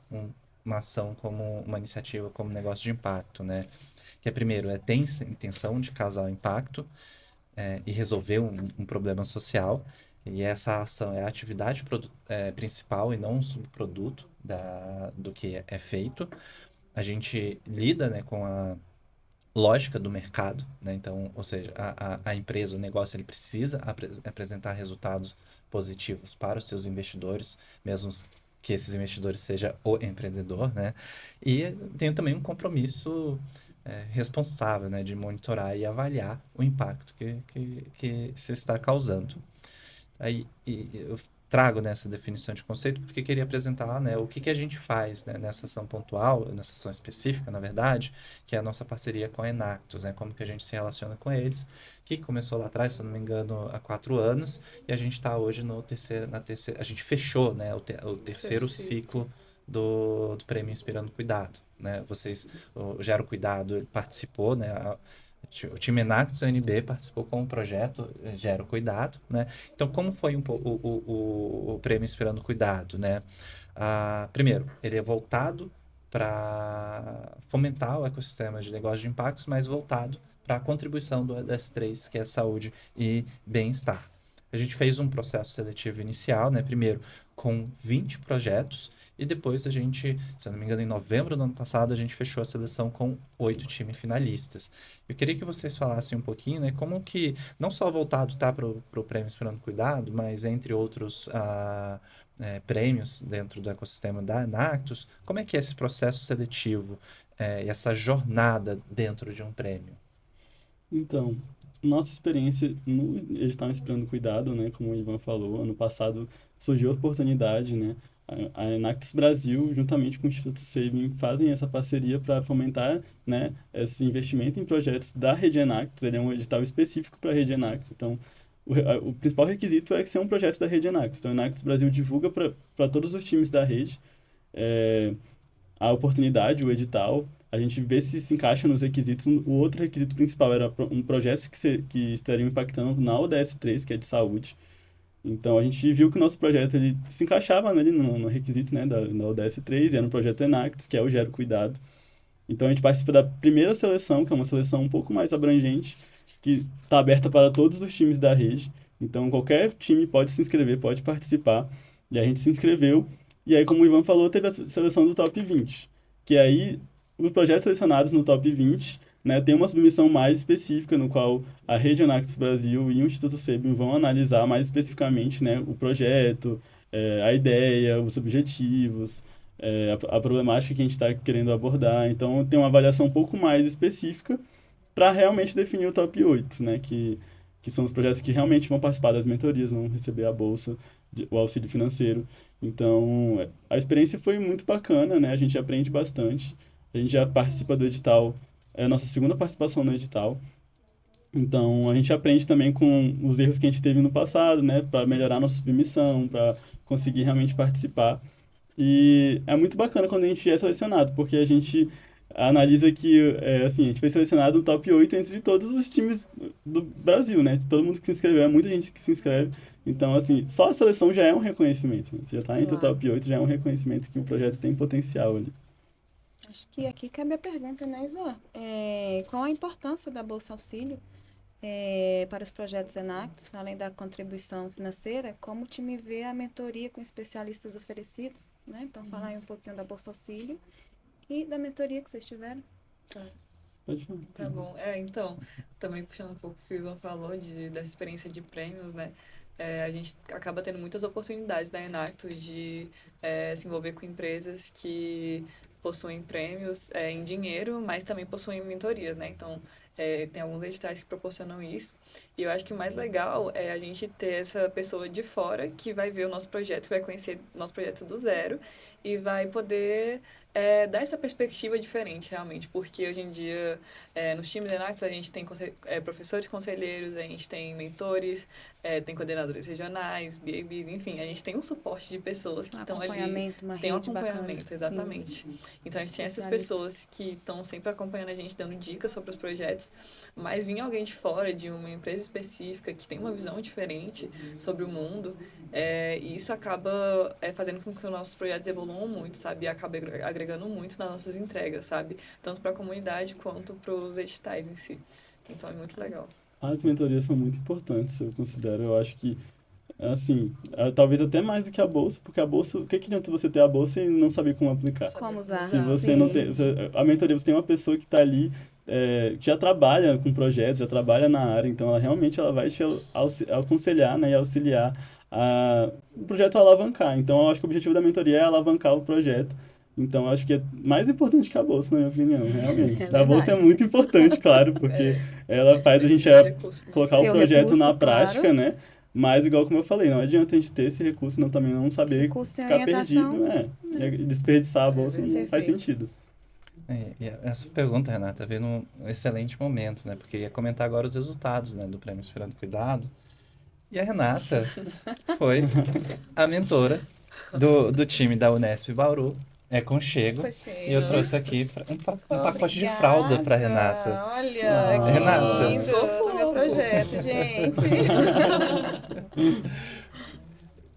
uma ação como uma iniciativa como negócio de impacto, né? Que primeiro ter intenção de causar impacto e resolver um problema social. E essa ação é a atividade principal e não um subproduto do que é feito. A gente lida, né, com a lógica do mercado, né? Então, ou seja, a empresa, o negócio, ele precisa apresentar resultados positivos para os seus investidores, mesmo que esses investidores seja o empreendedor, né? E tem também um compromisso responsável, né, de monitorar e avaliar o impacto que se está causando. Aí eu trago nessa definição de conceito porque queria apresentar, né, o que a gente faz, né, nessa ação pontual, nessa ação específica, na verdade, que é a nossa parceria com a Enactus, né, como que a gente se relaciona com eles, que começou lá atrás, se eu não me engano, há 4 anos, e a gente está hoje a gente fechou, né, o terceiro ciclo do Prêmio Inspirando Cuidado, né, o Gero Cuidado, ele participou, né, o time Enactus UNB participou com o projeto Gero Cuidado, né? Então, como foi o Prêmio Inspirando Cuidado, né? Primeiro, ele é voltado para fomentar o ecossistema de negócio de impactos, mas voltado para a contribuição das 3, que é saúde e bem-estar. A gente fez um processo seletivo inicial, né? Primeiro, com 20 projetos, e depois a gente, se eu não me engano, em novembro do ano passado, a gente fechou a seleção com 8 times finalistas. Eu queria que vocês falassem um pouquinho, né, como que, não só voltado para o Prêmio Inspirando Cuidado, mas entre outros prêmios dentro do ecossistema da Enactus, como é que é esse processo seletivo e essa jornada dentro de um prêmio? Então, nossa experiência no edital Inspirando Cuidado, né, como o Ivan falou, ano passado surgiu a oportunidade, né, a Enactus Brasil, juntamente com o Instituto Sabin, fazem essa parceria para fomentar, né, esse investimento em projetos da Rede Enactus. Ele é um edital específico para a Rede Enactus. Então, o principal requisito é que seja um projeto da Rede Enactus. Então, a Enactus Brasil divulga para todos os times da rede a oportunidade, o edital. a gente vê se encaixa nos requisitos. O outro requisito principal era um projeto que estaria impactando na ODS 3, que é de saúde. Então, a gente viu que o nosso projeto ele se encaixava nele no requisito, né, da ODS 3, e era um projeto Enactus, que é o Gero Cuidado. Então, a gente participa da primeira seleção, que é uma seleção um pouco mais abrangente, que está aberta para todos os times da rede. Então, qualquer time pode se inscrever, pode participar. E a gente se inscreveu. E aí, como o Ivan falou, teve a seleção do Top 20. Que aí, os projetos selecionados no Top 20, né, tem uma submissão mais específica, no qual a Rede Enactus Brasil e o Instituto SEBIN vão analisar mais especificamente, né, o projeto, a ideia, os objetivos, a problemática que a gente está querendo abordar. Então, tem uma avaliação um pouco mais específica para realmente definir o top 8, né, que são os projetos que realmente vão participar das mentorias, vão receber a bolsa, o auxílio financeiro. Então, a experiência foi muito bacana, né, a gente aprende bastante. A gente já participa do edital, é a nossa segunda participação no edital. Então, a gente aprende também com os erros que a gente teve no passado, né, para melhorar nossa submissão, para conseguir realmente participar. E é muito bacana quando a gente é selecionado, porque a gente analisa que, assim, a gente foi selecionado no top 8 entre todos os times do Brasil, né? Todo mundo que se inscreveu, é muita gente que se inscreve. Então, assim, só a seleção já é um reconhecimento, né? Você já está entre o top 8, já é um reconhecimento que o projeto tem potencial ali. Acho que aqui cabe a pergunta, né, Ivan? Qual a importância da Bolsa Auxílio para os projetos Enactus, além da contribuição financeira? Como o time vê a mentoria com especialistas oferecidos, né? Então, falar aí um pouquinho da Bolsa Auxílio e da mentoria que vocês tiveram. Pode falar. Tá bom. Então, também puxando um pouco o que o Ivan falou dessa experiência de prêmios, né? A gente acaba tendo muitas oportunidades da Enactus de se envolver com empresas que possuem prêmios em dinheiro, mas também possuem mentorias, né? Então, tem alguns editais que proporcionam isso. E eu acho que o mais legal é a gente ter essa pessoa de fora que vai ver o nosso projeto, vai conhecer o nosso projeto do zero e vai poder dar essa perspectiva diferente, realmente. Porque hoje em dia, nos times Enactus, a gente tem professores conselheiros, a gente tem mentores, tem coordenadores regionais, BABs, enfim, a gente tem um suporte de pessoas que estão ali. Tem um acompanhamento, bacana. Exatamente. Sim. Então, a gente tem essas pessoas que estão sempre acompanhando a gente, dando dicas sobre os projetos, mas vir alguém de fora, de uma empresa específica, que tem uma visão diferente sobre o mundo, e isso acaba fazendo com que os nossos projetos evoluam muito, sabe? E acaba agregando muito nas nossas entregas, sabe? Tanto para a comunidade quanto para os editais em si. Então, é muito legal. As mentorias são muito importantes, eu considero. Eu acho que, assim, talvez até mais do que a bolsa, porque a bolsa, o que adianta você ter a bolsa e não saber como aplicar? Como usar. Se você não tem, a mentoria, você tem uma pessoa que está ali, que já trabalha com projetos, já trabalha na área, então ela realmente vai te aconselhar, né, e auxiliar o projeto a alavancar. Então, eu acho que o objetivo da mentoria é alavancar o projeto. Então, eu acho que é mais importante que a bolsa, na minha opinião, realmente. A bolsa é muito importante, claro, porque ela faz a gente colocar o projeto na prática, né? Mas, igual como eu falei, não adianta a gente ter esse recurso, não também não saber ficar perdido, desperdiçar a bolsa não faz sentido. E essa pergunta, Renata, veio num excelente momento, né? Porque ia comentar agora os resultados, né, do Prêmio Inspirando Cuidado. E a Renata foi a mentora do time da Unesp Bauru. Conchego. E eu trouxe aqui um pacote de fralda para Renata. Olha, que Renata. lindo. O meu projeto, gente.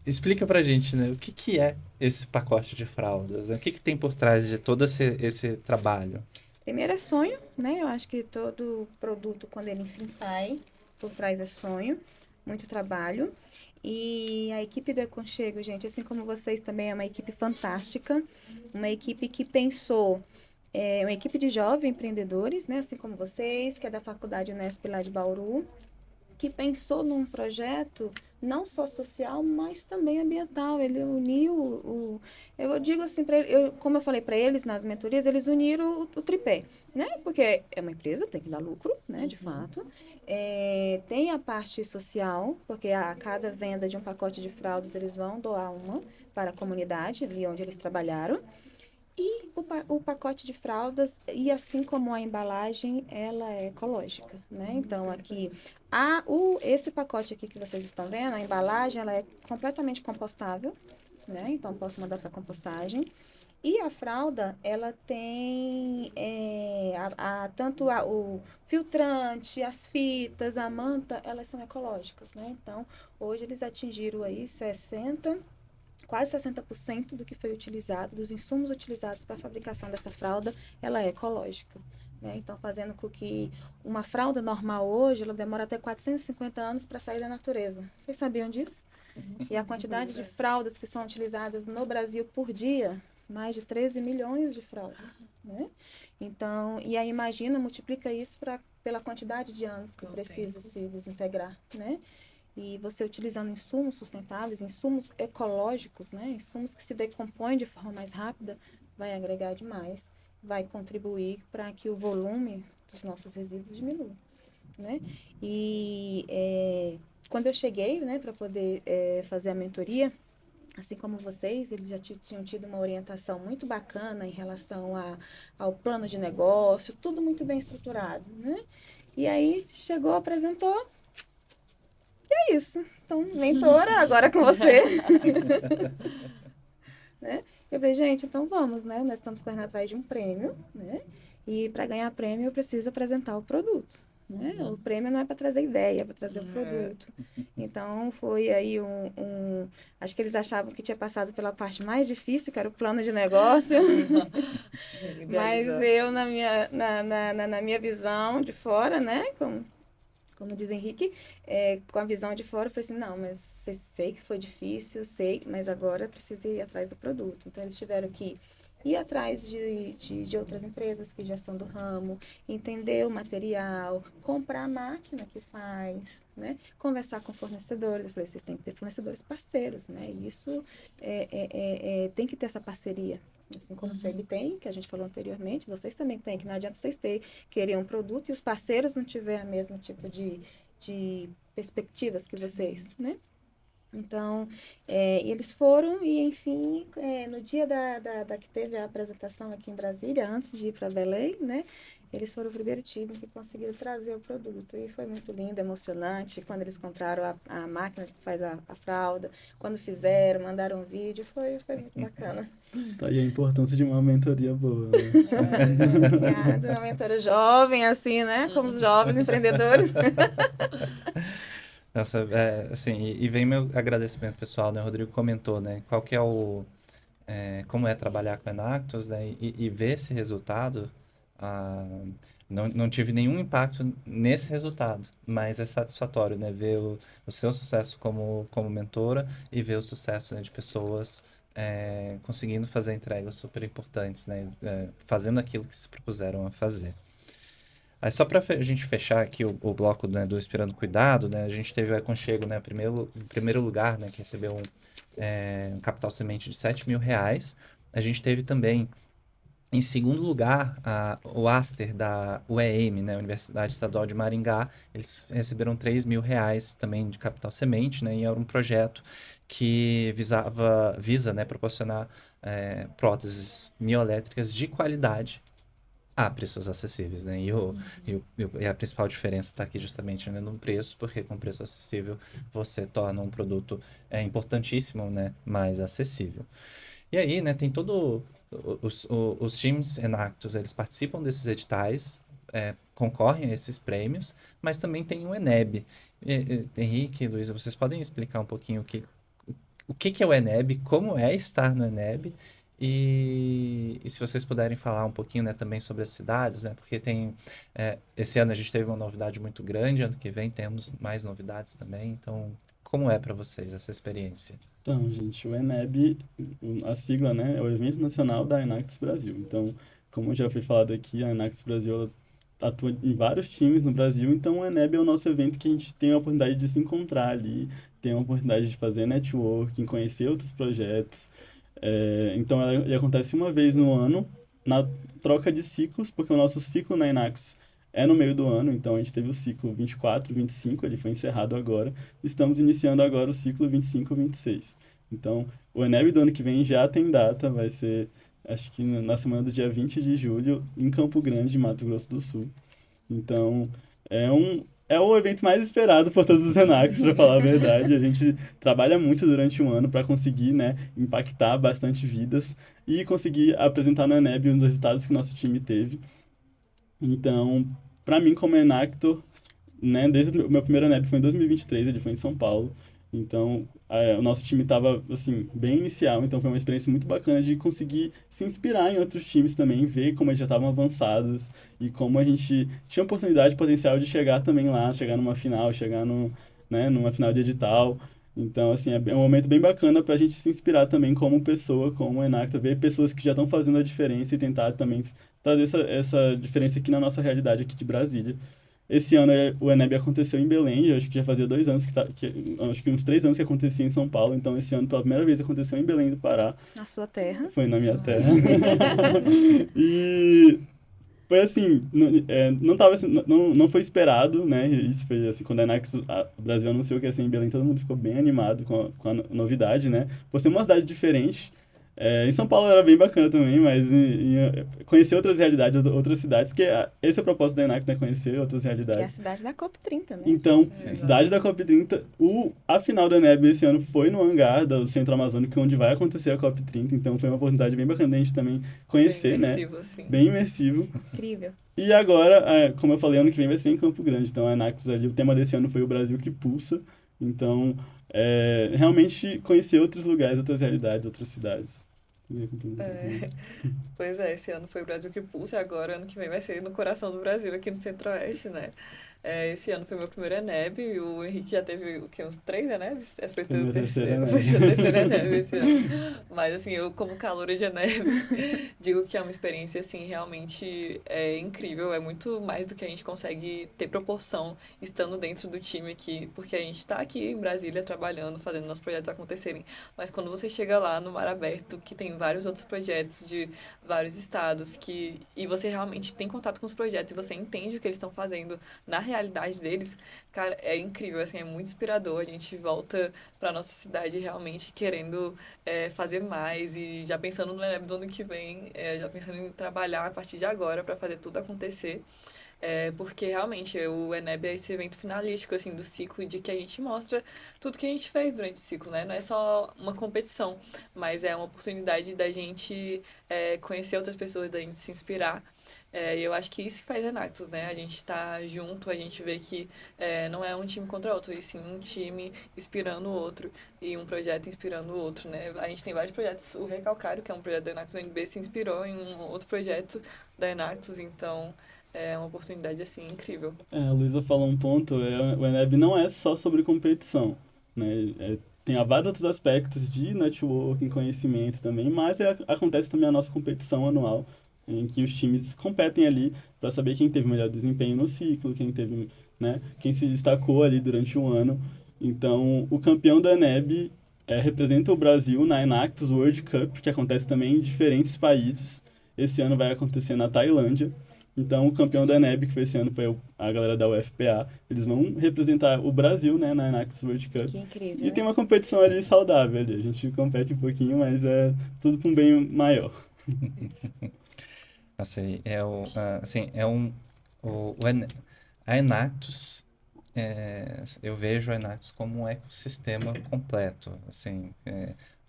Explica pra gente, né, o que é esse pacote de fraldas? Né? O que tem por trás de todo esse trabalho? Primeiro é sonho, né? Eu acho que todo produto, quando ele enfim sai, por trás é sonho, muito trabalho. E a equipe do Aconchego, gente, assim como vocês também, é uma equipe fantástica, uma equipe que pensou, uma equipe de jovens empreendedores, né, assim como vocês, que é da Faculdade Unesp lá de Bauru, que pensou num projeto não só social, mas também ambiental. Ele uniu eu digo assim, como eu falei para eles nas mentorias, eles uniram o tripé, né? Porque é uma empresa, tem que dar lucro, né? De fato. Tem a parte social, porque a cada venda de um pacote de fraldas, eles vão doar uma para a comunidade, ali onde eles trabalharam. E o pacote de fraldas, e assim como a embalagem, ela é ecológica, né? Então, aqui, esse pacote aqui que vocês estão vendo, a embalagem, ela é completamente compostável, né? Então, posso mandar para compostagem. E a fralda, ela tem tanto o filtrante, as fitas, a manta, elas são ecológicas, né? Então, hoje eles atingiram aí quase 60% do que foi utilizado, dos insumos utilizados para a fabricação dessa fralda, ela é ecológica. Né? Então, fazendo com que uma fralda normal hoje, ela demora até 450 anos para sair da natureza. Vocês sabiam disso? E a quantidade de fraldas que são utilizadas no Brasil por dia, mais de 13 milhões de fraldas. Né? Então, e aí imagina, multiplica isso pela quantidade de anos que precisa se desintegrar, né? E você utilizando insumos sustentáveis, insumos ecológicos, né? Insumos que se decompõem de forma mais rápida, vai agregar demais, vai contribuir para que o volume dos nossos resíduos diminua, né? E quando eu cheguei, né, para poder fazer a mentoria, assim como vocês, eles já tinham tido uma orientação muito bacana em relação ao plano de negócio, tudo muito bem estruturado, né? E aí chegou, apresentou, e é isso. Então, mentora, agora com você. Né? Eu falei, gente, então vamos, né? Nós estamos correndo atrás de um prêmio, né? E para ganhar prêmio eu preciso apresentar o produto. Né? O prêmio não é para trazer ideia, é para trazer o produto. Então, foi aí acho que eles achavam que tinha passado pela parte mais difícil, que era o plano de negócio. Mas eu, na minha visão de fora, né? Como diz Henrique, com a visão de fora, eu falei assim, não, mas sei que foi difícil, sei, mas agora preciso ir atrás do produto. Então, eles tiveram que ir atrás de outras empresas que já são do ramo, entender o material, comprar a máquina que faz, né? Conversar com fornecedores. Eu falei, vocês têm que ter fornecedores parceiros, né? E isso tem que ter essa parceria. Assim como o SEB tem, que a gente falou anteriormente, vocês também têm, que não adianta vocês querer um produto e os parceiros não tiverem o mesmo tipo de perspectivas que vocês, né? Então, eles foram e, enfim, no dia que teve a apresentação aqui em Brasília, antes de ir para Belém, né? Eles foram o primeiro time que conseguiram trazer o produto. E foi muito lindo, emocionante. Quando eles compraram a máquina que faz a fralda, quando fizeram, mandaram um vídeo, foi muito bacana. Tá aí a importância de uma mentoria boa, né? Obrigada, uma mentora jovem, assim, né? Como os jovens empreendedores. Nossa, assim, e vem meu agradecimento pessoal, né? O Rodrigo comentou, né? Qual que é como é trabalhar com a Enactus, né? E ver esse resultado, não tive nenhum impacto nesse resultado, mas é satisfatório, né? Ver o seu sucesso como mentora e ver o sucesso, né, de pessoas conseguindo fazer entregas super importantes, né? Fazendo aquilo que se propuseram a fazer. Aí só para a gente fechar aqui o bloco, né, do Inspirando Cuidado, né, a gente teve o Aconchego, né, em primeiro lugar, né, que recebeu um capital semente de R$7.000. A gente teve também, em segundo lugar, o Aster da UEM, né, Universidade Estadual de Maringá. Eles receberam R$3.000 também de capital semente, né, e era um projeto que visa, né, proporcionar próteses mioelétricas de qualidade a preços acessíveis, né? E a principal diferença está aqui justamente, né, no preço, porque com preço acessível você torna um produto importantíssimo, né, mais acessível. E aí, né, tem os times Enactus, eles participam desses editais, concorrem a esses prêmios, mas também tem o ENEB. Henrique e Luísa, vocês podem explicar um pouquinho o que é o ENEB, como é estar no ENEB, e se vocês puderem falar um pouquinho, né, também sobre as cidades, né, porque esse ano a gente teve uma novidade muito grande, ano que vem temos mais novidades também, então como é para vocês essa experiência? Então, gente, o ENEB, a sigla, né, é o Evento Nacional da Enactus Brasil. Então, como já foi falado aqui, a Enactus Brasil ela atua em vários times no Brasil, então o ENEB é o nosso evento que a gente tem a oportunidade de se encontrar ali, tem a oportunidade de fazer networking, conhecer outros projetos. Então, ele acontece uma vez no ano, na troca de ciclos, porque o nosso ciclo na Enactus é no meio do ano, então a gente teve o ciclo 24, 25, ele foi encerrado agora. Estamos iniciando agora o ciclo 25, 26. Então, o ENEB do ano que vem já tem data, vai ser, acho que na semana do dia 20 de julho, em Campo Grande, Mato Grosso do Sul. Então, é o evento mais esperado por todos os Enactus, para falar a verdade. A gente trabalha muito durante um ano para conseguir, né, impactar bastante vidas e conseguir apresentar no Eneb os resultados que nosso time teve. Então, para mim, como Enactor, né, desde o meu primeiro Eneb foi em 2023, ele foi em São Paulo. Então, o nosso time estava, assim, bem inicial. Então, foi uma experiência muito bacana de conseguir se inspirar em outros times também, ver como eles já estavam avançados e como a gente tinha oportunidade potencial de chegar também lá, chegar numa final, chegar no, né, numa final de edital. Então, assim, é um momento bem bacana para a gente se inspirar também como pessoa, como Enacta, ver pessoas que já estão fazendo a diferença e tentar também trazer essa diferença aqui na nossa realidade aqui de Brasília. Esse ano o Eneb aconteceu em Belém, eu acho que já fazia 2 anos acho que uns 3 anos que acontecia em São Paulo, então esse ano pela primeira vez aconteceu em Belém do Pará, Na sua terra. foi na minha terra. E foi assim, não tava assim, não foi esperado, né? Isso foi assim, quando a Enax, o Brasil anunciou que ia ser em Belém, todo mundo ficou bem animado com a novidade, né? Por ser uma cidade diferente. Em São Paulo era bem bacana também, mas conhecer outras realidades, outras cidades, esse é o propósito da Enax, né? Conhecer outras Que é a realidades. cidade da COP30, né? Então, Exato. cidade da COP30, a final da Eneb esse ano foi no hangar do Centro Amazônico, onde vai acontecer a COP30, então foi uma oportunidade bem bacana da gente também conhecer, Bem né? imersivo, assim. Bem imersivo. Incrível. E agora, como eu falei, ano que vem vai ser em Campo Grande. Então, a Enactus ali, o tema desse ano foi o Brasil que pulsa. Então, realmente conhecer outros lugares, outras realidades, outras cidades. Pois é, esse ano foi o Brasil que pulsa, e agora ano que vem vai ser no coração do Brasil, aqui no Centro-Oeste, né? Esse ano foi meu primeiro Eneb, o Henrique já teve, o quê, uns 3 Enebs? Foi Foi teu meu terceiro terceiro, Eneb. foi seu terceiro Eneb esse ano. Mas, assim, eu como caloura de Eneb, digo que é uma experiência, assim, realmente incrível, é muito mais do que a gente consegue ter proporção estando dentro do time aqui, porque a gente tá aqui em Brasília trabalhando, fazendo nossos projetos acontecerem, mas quando você chega lá no Mar Aberto, que tem vários outros projetos de vários estados, e você realmente tem contato com os projetos e você entende o que eles estão fazendo na realidade deles, cara, é incrível, assim, é muito inspirador. A gente volta pra nossa cidade realmente querendo fazer mais e já pensando no Eneb do ano que vem, já pensando em trabalhar a partir de agora para fazer tudo acontecer. Porque realmente o Eneb é esse evento finalístico, assim, do ciclo, de que a gente mostra tudo que a gente fez durante o ciclo, né? Não é só uma competição, mas é uma oportunidade da gente conhecer outras pessoas, da gente se inspirar. E eu acho que isso que faz Enactus, né? A gente tá junto, a gente vê que não é um time contra outro, e sim um time inspirando o outro e um projeto inspirando o outro, né? A gente tem vários projetos, o Recalcário, que é um projeto da Enactus, o NB se inspirou em um outro projeto da Enactus, então é uma oportunidade, assim, incrível. A Luísa falou um ponto, o Eneb não é só sobre competição, né? Tem vários outros aspectos de networking, conhecimento também, mas acontece também a nossa competição anual, em que os times competem ali para saber quem teve melhor desempenho no ciclo, quem teve, né, quem se destacou ali durante o ano. Então, o campeão da Eneb representa o Brasil na Enactus World Cup, que acontece também em diferentes países. Esse ano vai acontecer na Tailândia. Então, o campeão da Eneb, que foi esse ano, foi a galera da UFPA. Eles vão representar o Brasil, né, na Enactus World Cup. Que incrível. E tem uma competição ali saudável ali. A gente compete um pouquinho, mas é tudo para um bem maior. Assim, a Enactus, eu vejo a Enactus como um ecossistema completo, assim,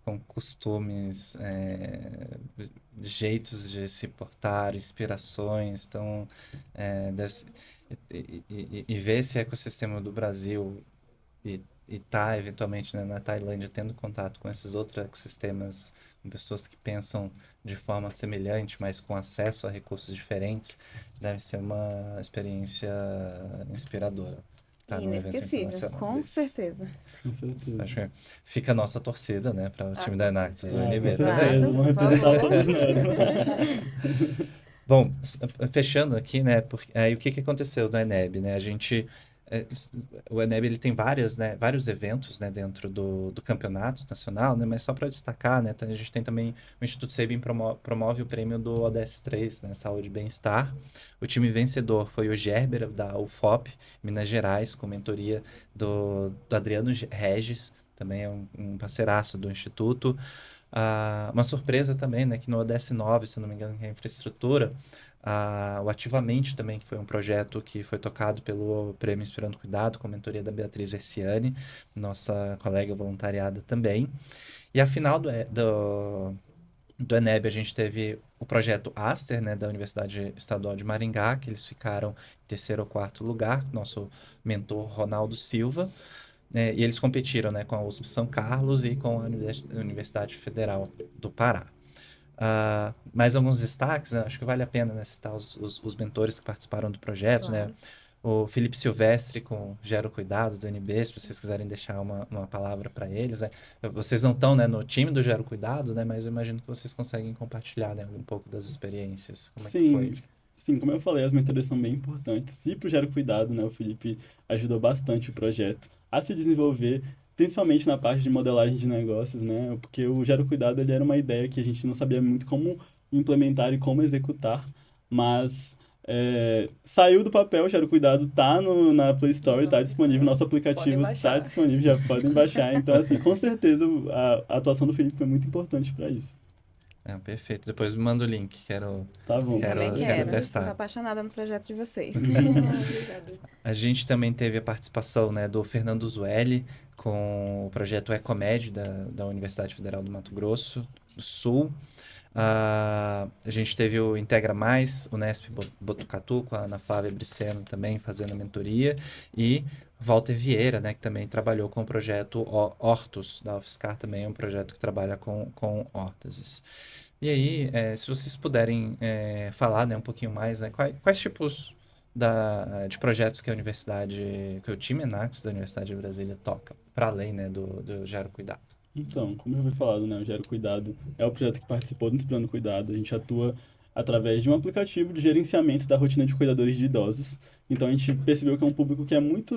com costumes, jeitos de se portar, inspirações, então, e ver esse ecossistema do Brasil e tá eventualmente, né, na Tailândia tendo contato com esses outros ecossistemas, com pessoas que pensam de forma semelhante, mas com acesso a recursos diferentes, deve ser uma experiência inspiradora. Tá num evento Inesquecível, internacional com desse. certeza. Com certeza. Acho que fica a nossa torcida, né, para o time com da Enactus, o certeza. UNB Com também. certeza, Exato, vão por representar favor. todos nós. Bom, fechando aqui, né, aí o que aconteceu no Eneb, né, o Eneb ele tem vários eventos, né, dentro do campeonato nacional, né, mas só para destacar, né, a gente tem também o Instituto Sabin promove o prêmio do ODS 3, né, Saúde e Bem-Estar. O time vencedor foi o Gerber da UFOP, Minas Gerais, com mentoria do Adriano Regis, também é um parceiraço do Instituto. Uma surpresa também, né, que no ODS 9, se eu não me engano, que é a infraestrutura, O Ativamente também, que foi um projeto que foi tocado pelo Prêmio Inspirando Cuidado, com mentoria da Beatriz Versiani, nossa colega voluntariada também. E a final do ENEB, a gente teve o projeto Aster, né, da Universidade Estadual de Maringá, que eles ficaram em terceiro ou quarto lugar, nosso mentor Ronaldo Silva, e eles competiram, né, com a USP São Carlos e com a Universidade Federal do Pará. Mais alguns destaques, né, acho que vale a pena, né, citar os mentores que participaram do projeto, Claro. né? O Felipe Silvestre com Gero Cuidado do UNB, se vocês quiserem deixar uma palavra para eles, né? Vocês não estão, né, no time do Gero Cuidado, né, mas eu imagino que vocês conseguem compartilhar, né, um pouco das experiências. Como é que foi? Sim, como eu falei, as mentorias são bem importantes. E pro Gero Cuidado, né, o Felipe ajudou bastante o projeto a se desenvolver, principalmente na parte de modelagem de negócios, né? Porque o Gero Cuidado, ele era uma ideia que a gente não sabia muito como implementar e como executar, mas saiu do papel, o Gero Cuidado tá na Play Store, tá disponível, nosso aplicativo tá disponível, já podem baixar. Então, assim, com certeza a atuação do Felipe foi muito importante para isso. Perfeito. Depois me manda o link, quero Tá bom. Também quero. testar. Sou apaixonada no projeto de vocês. Obrigada. A gente também teve a participação, né, do Fernando Zueli com o projeto Ecomed da Universidade Federal do Mato Grosso do Sul. A gente teve o Integra Mais, o Unesp Botucatu, com a Ana Flávia Briceno também fazendo a mentoria, e Walter Vieira, né, que também trabalhou com o projeto Hortus, da UFSCar, também é um projeto que trabalha com órteses. E aí, se vocês puderem falar, né, um pouquinho mais, né, quais tipos de projetos que a universidade, que o time Enactus da Universidade de Brasília toca, para além, né, do Gero Cuidado. Então, como já foi falado, né, o Gero Cuidado é o projeto que participou do Inspirando Cuidado. A gente atua através de um aplicativo de gerenciamento da rotina de cuidadores de idosos. Então, a gente percebeu que é um público que é muito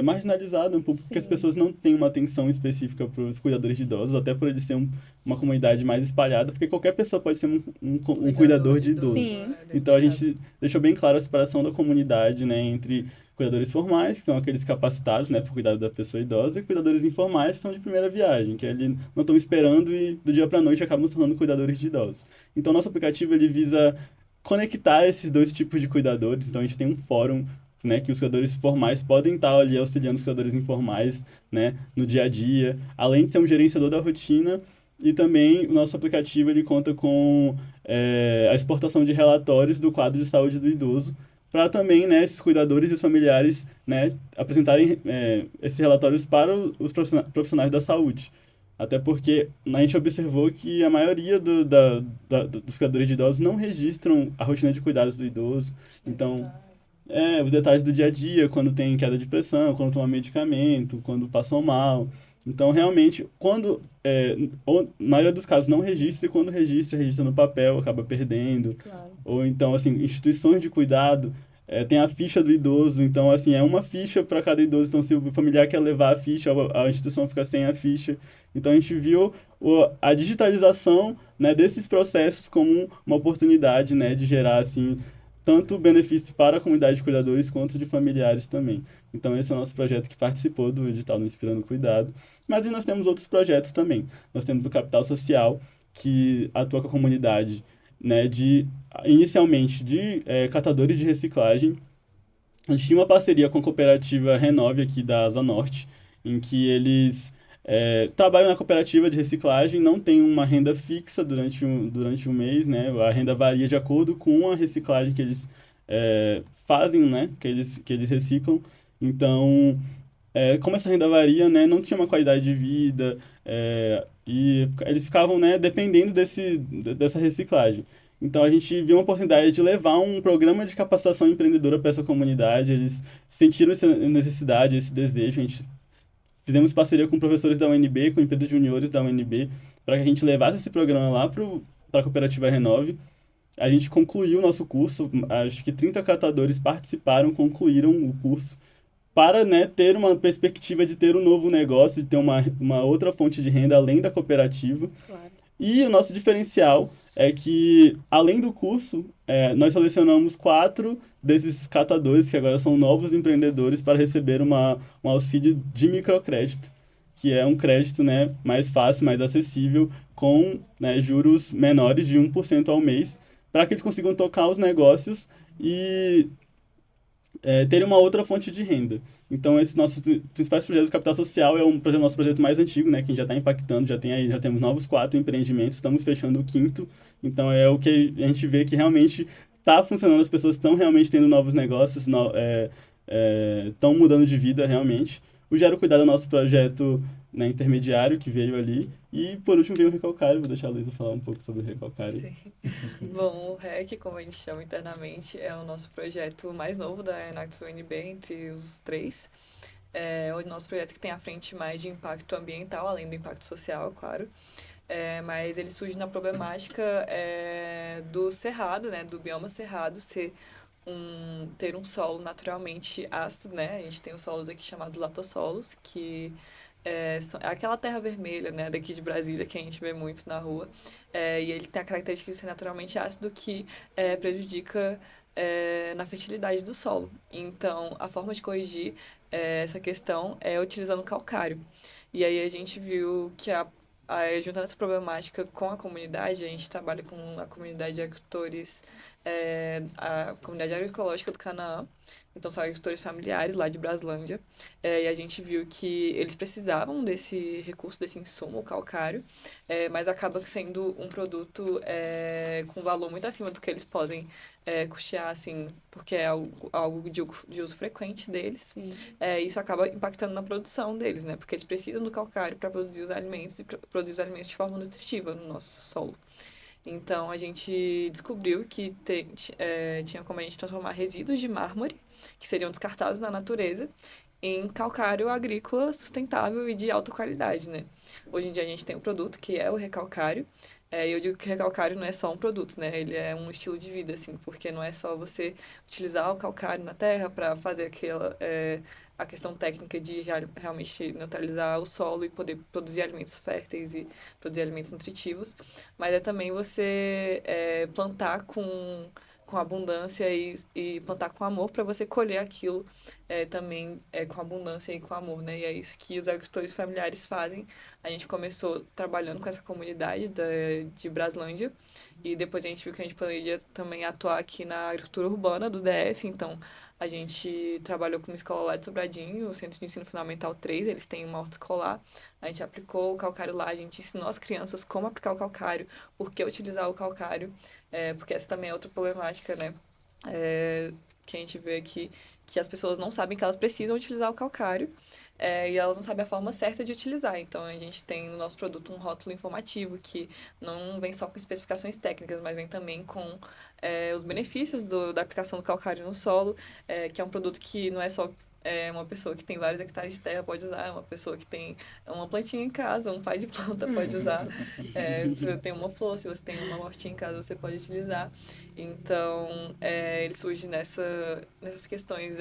marginalizado, um público que as Sim. pessoas não têm uma atenção específica para os cuidadores de idosos, até por ele ser uma comunidade mais espalhada, porque qualquer pessoa pode ser um cuidador de idoso. Sim. Então, a gente deixou bem claro a separação da comunidade, né, entre cuidadores formais, que são aqueles capacitados, né, por cuidar da pessoa idosa, e cuidadores informais, que são de primeira viagem, que ali não estão esperando e do dia para a noite acabam se tornando cuidadores de idosos. Então, nosso aplicativo ele visa conectar esses dois tipos de cuidadores. Então, a gente tem um fórum, né, que os cuidadores formais podem estar ali auxiliando os cuidadores informais, né, no dia a dia, além de ser um gerenciador da rotina. E também o nosso aplicativo ele conta com a exportação de relatórios do quadro de saúde do idoso, para também, né, esses cuidadores e os familiares, né, apresentarem esses relatórios para os profissionais da saúde. Até porque a gente observou que a maioria dos cuidadores de idosos não registram a rotina de cuidados do idoso. Então, os detalhes do dia a dia, quando tem queda de pressão, quando toma medicamento, quando passam mal. Então, realmente, na maioria dos casos não registra, e quando registra no papel, acaba perdendo. Claro. Ou então, assim, instituições de cuidado, tem a ficha do idoso, então, assim, é uma ficha para cada idoso. Então, se o familiar quer levar a ficha, a instituição fica sem a ficha. Então, a gente viu a digitalização, né, desses processos como uma oportunidade, né, de gerar, assim, tanto benefícios para a comunidade de cuidadores quanto de familiares também. Então, esse é o nosso projeto que participou do edital do Inspirando Cuidado. Mas nós temos outros projetos também. Nós temos o Capital Social, que atua com a comunidade, né, inicialmente de catadores de reciclagem. A gente tinha uma parceria com a cooperativa Renove aqui da Asa Norte, em que eles trabalham na cooperativa de reciclagem, não tem uma renda fixa durante um mês, né? A renda varia de acordo com a reciclagem que eles fazem, né? Que eles reciclam. Então, como essa renda varia, né? Não tinha uma qualidade de vida, e eles ficavam, né, dependendo dessa reciclagem. Então, a gente viu uma oportunidade de levar um programa de capacitação empreendedora para essa comunidade. Eles sentiram essa necessidade, esse desejo. A gente fizemos parceria com professores da UNB, com empresas juniores da UNB, para que a gente levasse esse programa lá para a cooperativa Renove. A gente concluiu o nosso curso, acho que 30 catadores participaram, concluíram o curso, para, né, ter uma perspectiva de ter um novo negócio, de ter uma outra fonte de renda além da cooperativa. Claro. E o nosso diferencial é que, além do curso, nós selecionamos 4 desses catadores, que agora são novos empreendedores, para receber um auxílio de microcrédito, que é um crédito, né, mais fácil, mais acessível, com, né, juros menores de 1% ao mês, para que eles consigam tocar os negócios e terem uma outra fonte de renda. Então, esses nossos principais projetos, o Capital Social é nosso projeto mais antigo, né, que a gente já está impactando, já temos novos 4 empreendimentos, estamos fechando o 5º, então é o que a gente vê que realmente está funcionando, as pessoas estão realmente tendo novos negócios, estão mudando de vida realmente. O Gero Cuidado é o nosso projeto, né, intermediário que veio ali. E, por último, veio o Recalcário. Vou deixar a Luísa falar um pouco sobre o Recalcário. Sim. Bom, o REC, como a gente chama internamente, é o nosso projeto mais novo da Enactus UNB, entre os 3. É o nosso projeto que tem à frente mais de impacto ambiental, além do impacto social, claro. Mas ele surge na problemática do cerrado, né, do bioma cerrado, ter um solo naturalmente ácido, né? A gente tem os solos aqui chamados latossolos, que é aquela terra vermelha, né, daqui de Brasília, que a gente vê muito na rua. E ele tem a característica de ser naturalmente ácido, que prejudica na fertilidade do solo. Então, a forma de corrigir essa questão é utilizando calcário. E aí a gente viu que juntando essa problemática com a comunidade, a gente trabalha com a comunidade de agricultores, a comunidade agroecológica do Canaã, então são agricultores familiares lá de Braslândia, e a gente viu que eles precisavam desse recurso, desse insumo, o calcário, mas acaba sendo um produto com valor muito acima do que eles podem custear, assim, porque é algo de uso frequente deles. Isso acaba impactando na produção deles, né? Porque eles precisam do calcário para produzir os alimentos e produzir os alimentos de forma nutritiva no nosso solo. Então, a gente descobriu que tinha como a gente transformar resíduos de mármore, que seriam descartados na natureza, em calcário agrícola sustentável e de alta qualidade, né? Hoje em dia a gente tem um produto que é o recalcário. E eu digo que o recalcário não é só um produto, né? Ele é um estilo de vida, assim, porque não é só você utilizar o calcário na terra para fazer a questão técnica de realmente neutralizar o solo e poder produzir alimentos férteis e produzir alimentos nutritivos, mas é também você plantar com abundância e plantar com amor para você colher aquilo também com abundância e com amor, né? E é isso que os agricultores familiares fazem. A gente começou trabalhando com essa comunidade de Braslândia e depois a gente viu que a gente poderia também atuar aqui na agricultura urbana do DF, então a gente trabalhou com uma escola lá de Sobradinho, o Centro de Ensino Fundamental 3, eles têm uma horta escolar, a gente aplicou o calcário lá, a gente ensinou as crianças como aplicar o calcário, por que utilizar o calcário, porque essa também é outra problemática, né? Que a gente vê que as pessoas não sabem que elas precisam utilizar o calcário e elas não sabem a forma certa de utilizar. Então, a gente tem no nosso produto um rótulo informativo que não vem só com especificações técnicas, mas vem também com os benefícios da aplicação do calcário no solo, que é um produto que não é só uma pessoa que tem vários hectares de terra pode usar, uma pessoa que tem uma plantinha em casa, um pai de planta pode usar. Se você tem uma flor, se você tem uma hortinha em casa, você pode utilizar. Então, ele surge nessas questões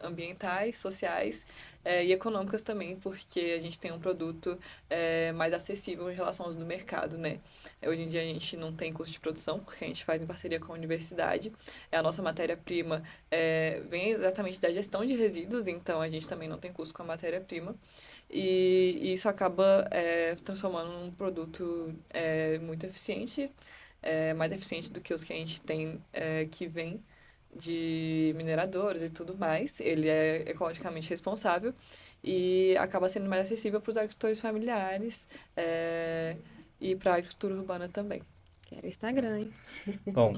ambientais, sociais e econômicas também, porque a gente tem um produto mais acessível em relação aos do mercado, né? Hoje em dia a gente não tem custo de produção, porque a gente faz em parceria com a universidade. A nossa matéria-prima vem exatamente da gestão de resíduos, então a gente também não tem custo com a matéria-prima. E isso acaba transformando num produto muito eficiente, mais eficiente do que os que a gente tem que vem de mineradores e tudo mais. Ele é ecologicamente responsável e acaba sendo mais acessível para os agricultores familiares e para a agricultura urbana também. Quero Instagram, hein? Bom,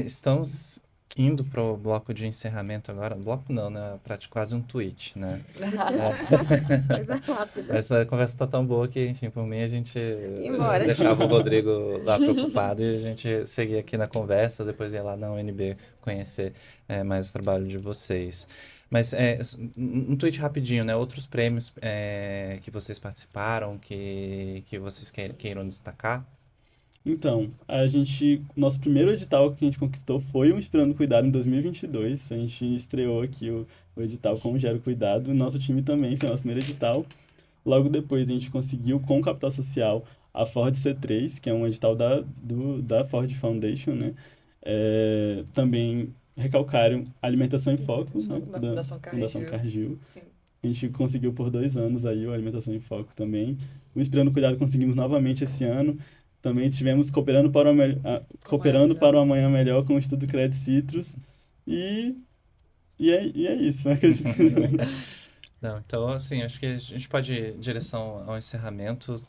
estamos indo para o bloco de encerramento agora. Bloco não, né? Quase um tweet, né? Coisa rápida. Essa conversa está tão boa que, enfim, por mim a gente Embora. deixava o Rodrigo lá preocupado e a gente seguia aqui na conversa, depois ia lá na UNB conhecer mais o trabalho de vocês. Mas um tweet rapidinho, né? Outros prêmios que vocês participaram, que vocês queiram destacar? Então, nosso primeiro edital que a gente conquistou foi o Inspirando Cuidado em 2022. A gente estreou aqui o edital com o Gero Cuidado. Nosso time também foi o nosso primeiro edital. Logo depois a gente conseguiu, com o Capital Social, a Ford C3, que é um edital da Ford Foundation, né? Também Recalcário Alimentação em Foco, né? Da Fundação Cargill. Sim. A gente conseguiu por 2 anos aí o Alimentação em Foco também. O Inspirando Cuidado conseguimos novamente esse ano. Também tivemos Cooperando para Cooperando para o Amanhã Melhor com o Instituto Credit Citrus. E é isso, eu acredito. Não, então, assim, acho que a gente pode ir em direção ao encerramento.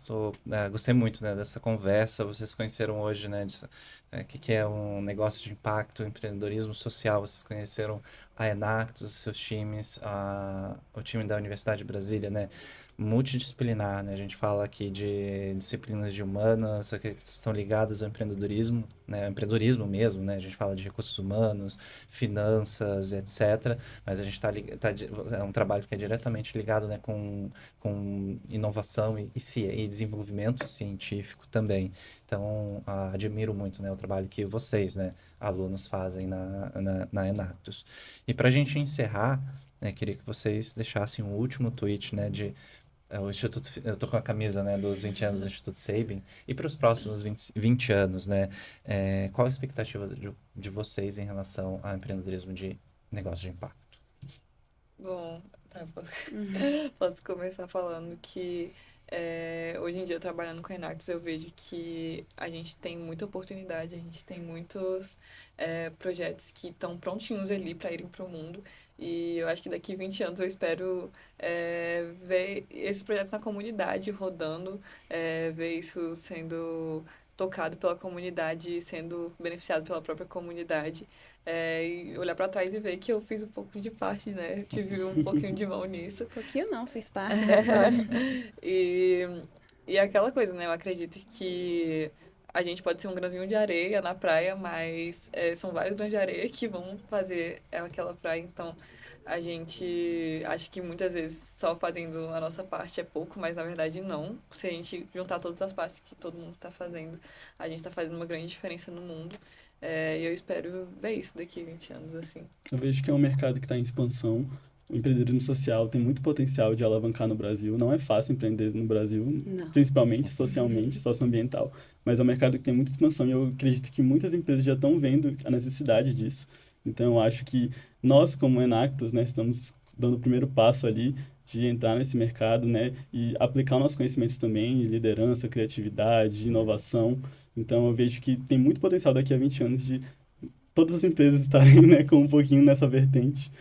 Gostei muito, né, dessa conversa. Vocês conheceram hoje, né, que é um negócio de impacto, empreendedorismo social. Vocês conheceram a Enactus, os seus times, o time da Universidade de Brasília, né, multidisciplinar, né? A gente fala aqui de disciplinas de humanas que estão ligadas ao empreendedorismo, né, ao empreendedorismo mesmo, né? A gente fala de recursos humanos, finanças, etc. Mas a gente é um trabalho que é diretamente ligado, né, com inovação e desenvolvimento científico também. Então, admiro muito, né, o trabalho que vocês, né, alunos, fazem na Enactus. E para a gente encerrar, né, queria que vocês deixassem um último tweet, né, o Instituto, eu tô com a camisa, né, dos 20 anos do Instituto Sabin, e para os próximos 20 anos, né, qual a expectativa de vocês em relação ao empreendedorismo de negócio de impacto? Bom, tá, posso começar falando que hoje em dia, trabalhando com a Enactus, eu vejo que a gente tem muita oportunidade, a gente tem muitos projetos que estão prontinhos ali para irem para o mundo. E eu acho que daqui 20 anos eu espero ver esses projetos na comunidade rodando, ver isso sendo tocado pela comunidade, sendo beneficiado pela própria comunidade. E olhar para trás e ver que eu fiz um pouco de parte, né? Tive um pouquinho de mão nisso. Pouquinho não, fez parte da história. E aquela coisa, né? Eu acredito que a gente pode ser um grãozinho de areia na praia, mas são vários grãos de areia que vão fazer aquela praia. Então, a gente acha que muitas vezes só fazendo a nossa parte é pouco, mas na verdade não. Se a gente juntar todas as partes que todo mundo está fazendo, a gente está fazendo uma grande diferença no mundo. E eu espero ver isso daqui a 20 anos, assim. Eu vejo que é um mercado que está em expansão. O empreendedorismo social tem muito potencial de alavancar no Brasil. Não é fácil empreender no Brasil, Não. principalmente socialmente, socioambiental. Mas é um mercado que tem muita expansão e eu acredito que muitas empresas já estão vendo a necessidade disso. Então, eu acho que nós, como Enactus, né, estamos dando o primeiro passo ali de entrar nesse mercado, né, e aplicar nossos conhecimentos também de liderança, criatividade, inovação. Então, eu vejo que tem muito potencial daqui a 20 anos de todas as empresas estarem, né, com um pouquinho nessa vertente.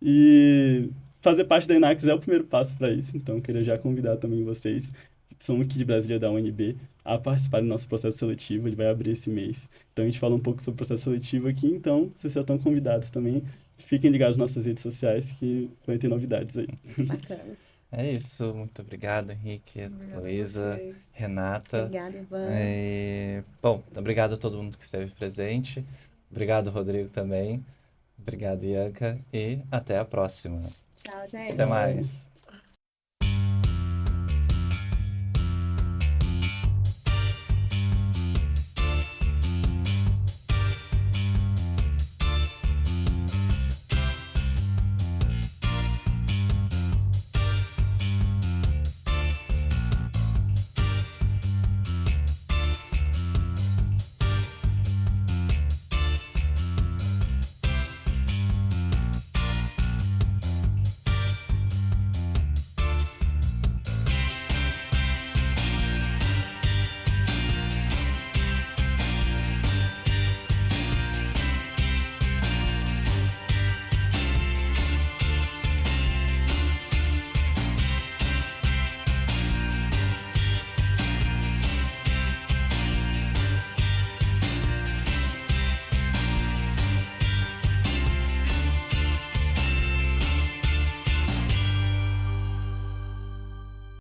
E fazer parte da Enactus é o primeiro passo para isso. Então, eu queria já convidar também vocês, que são aqui de Brasília, da UNB, a participarem do nosso processo seletivo. Ele vai abrir esse mês. Então, a gente fala um pouco sobre o processo seletivo aqui. Então, vocês já estão convidados também. Fiquem ligados nas nossas redes sociais que vai ter novidades aí. Bacana. É isso, muito obrigado, Henrique, Obrigada a Luísa, vocês. Renata. Obrigada, Ivan. Bom, obrigado a todo mundo que esteve presente. Obrigado, Rodrigo, também. Obrigado, Ianca. E até a próxima. Tchau, gente. Até mais.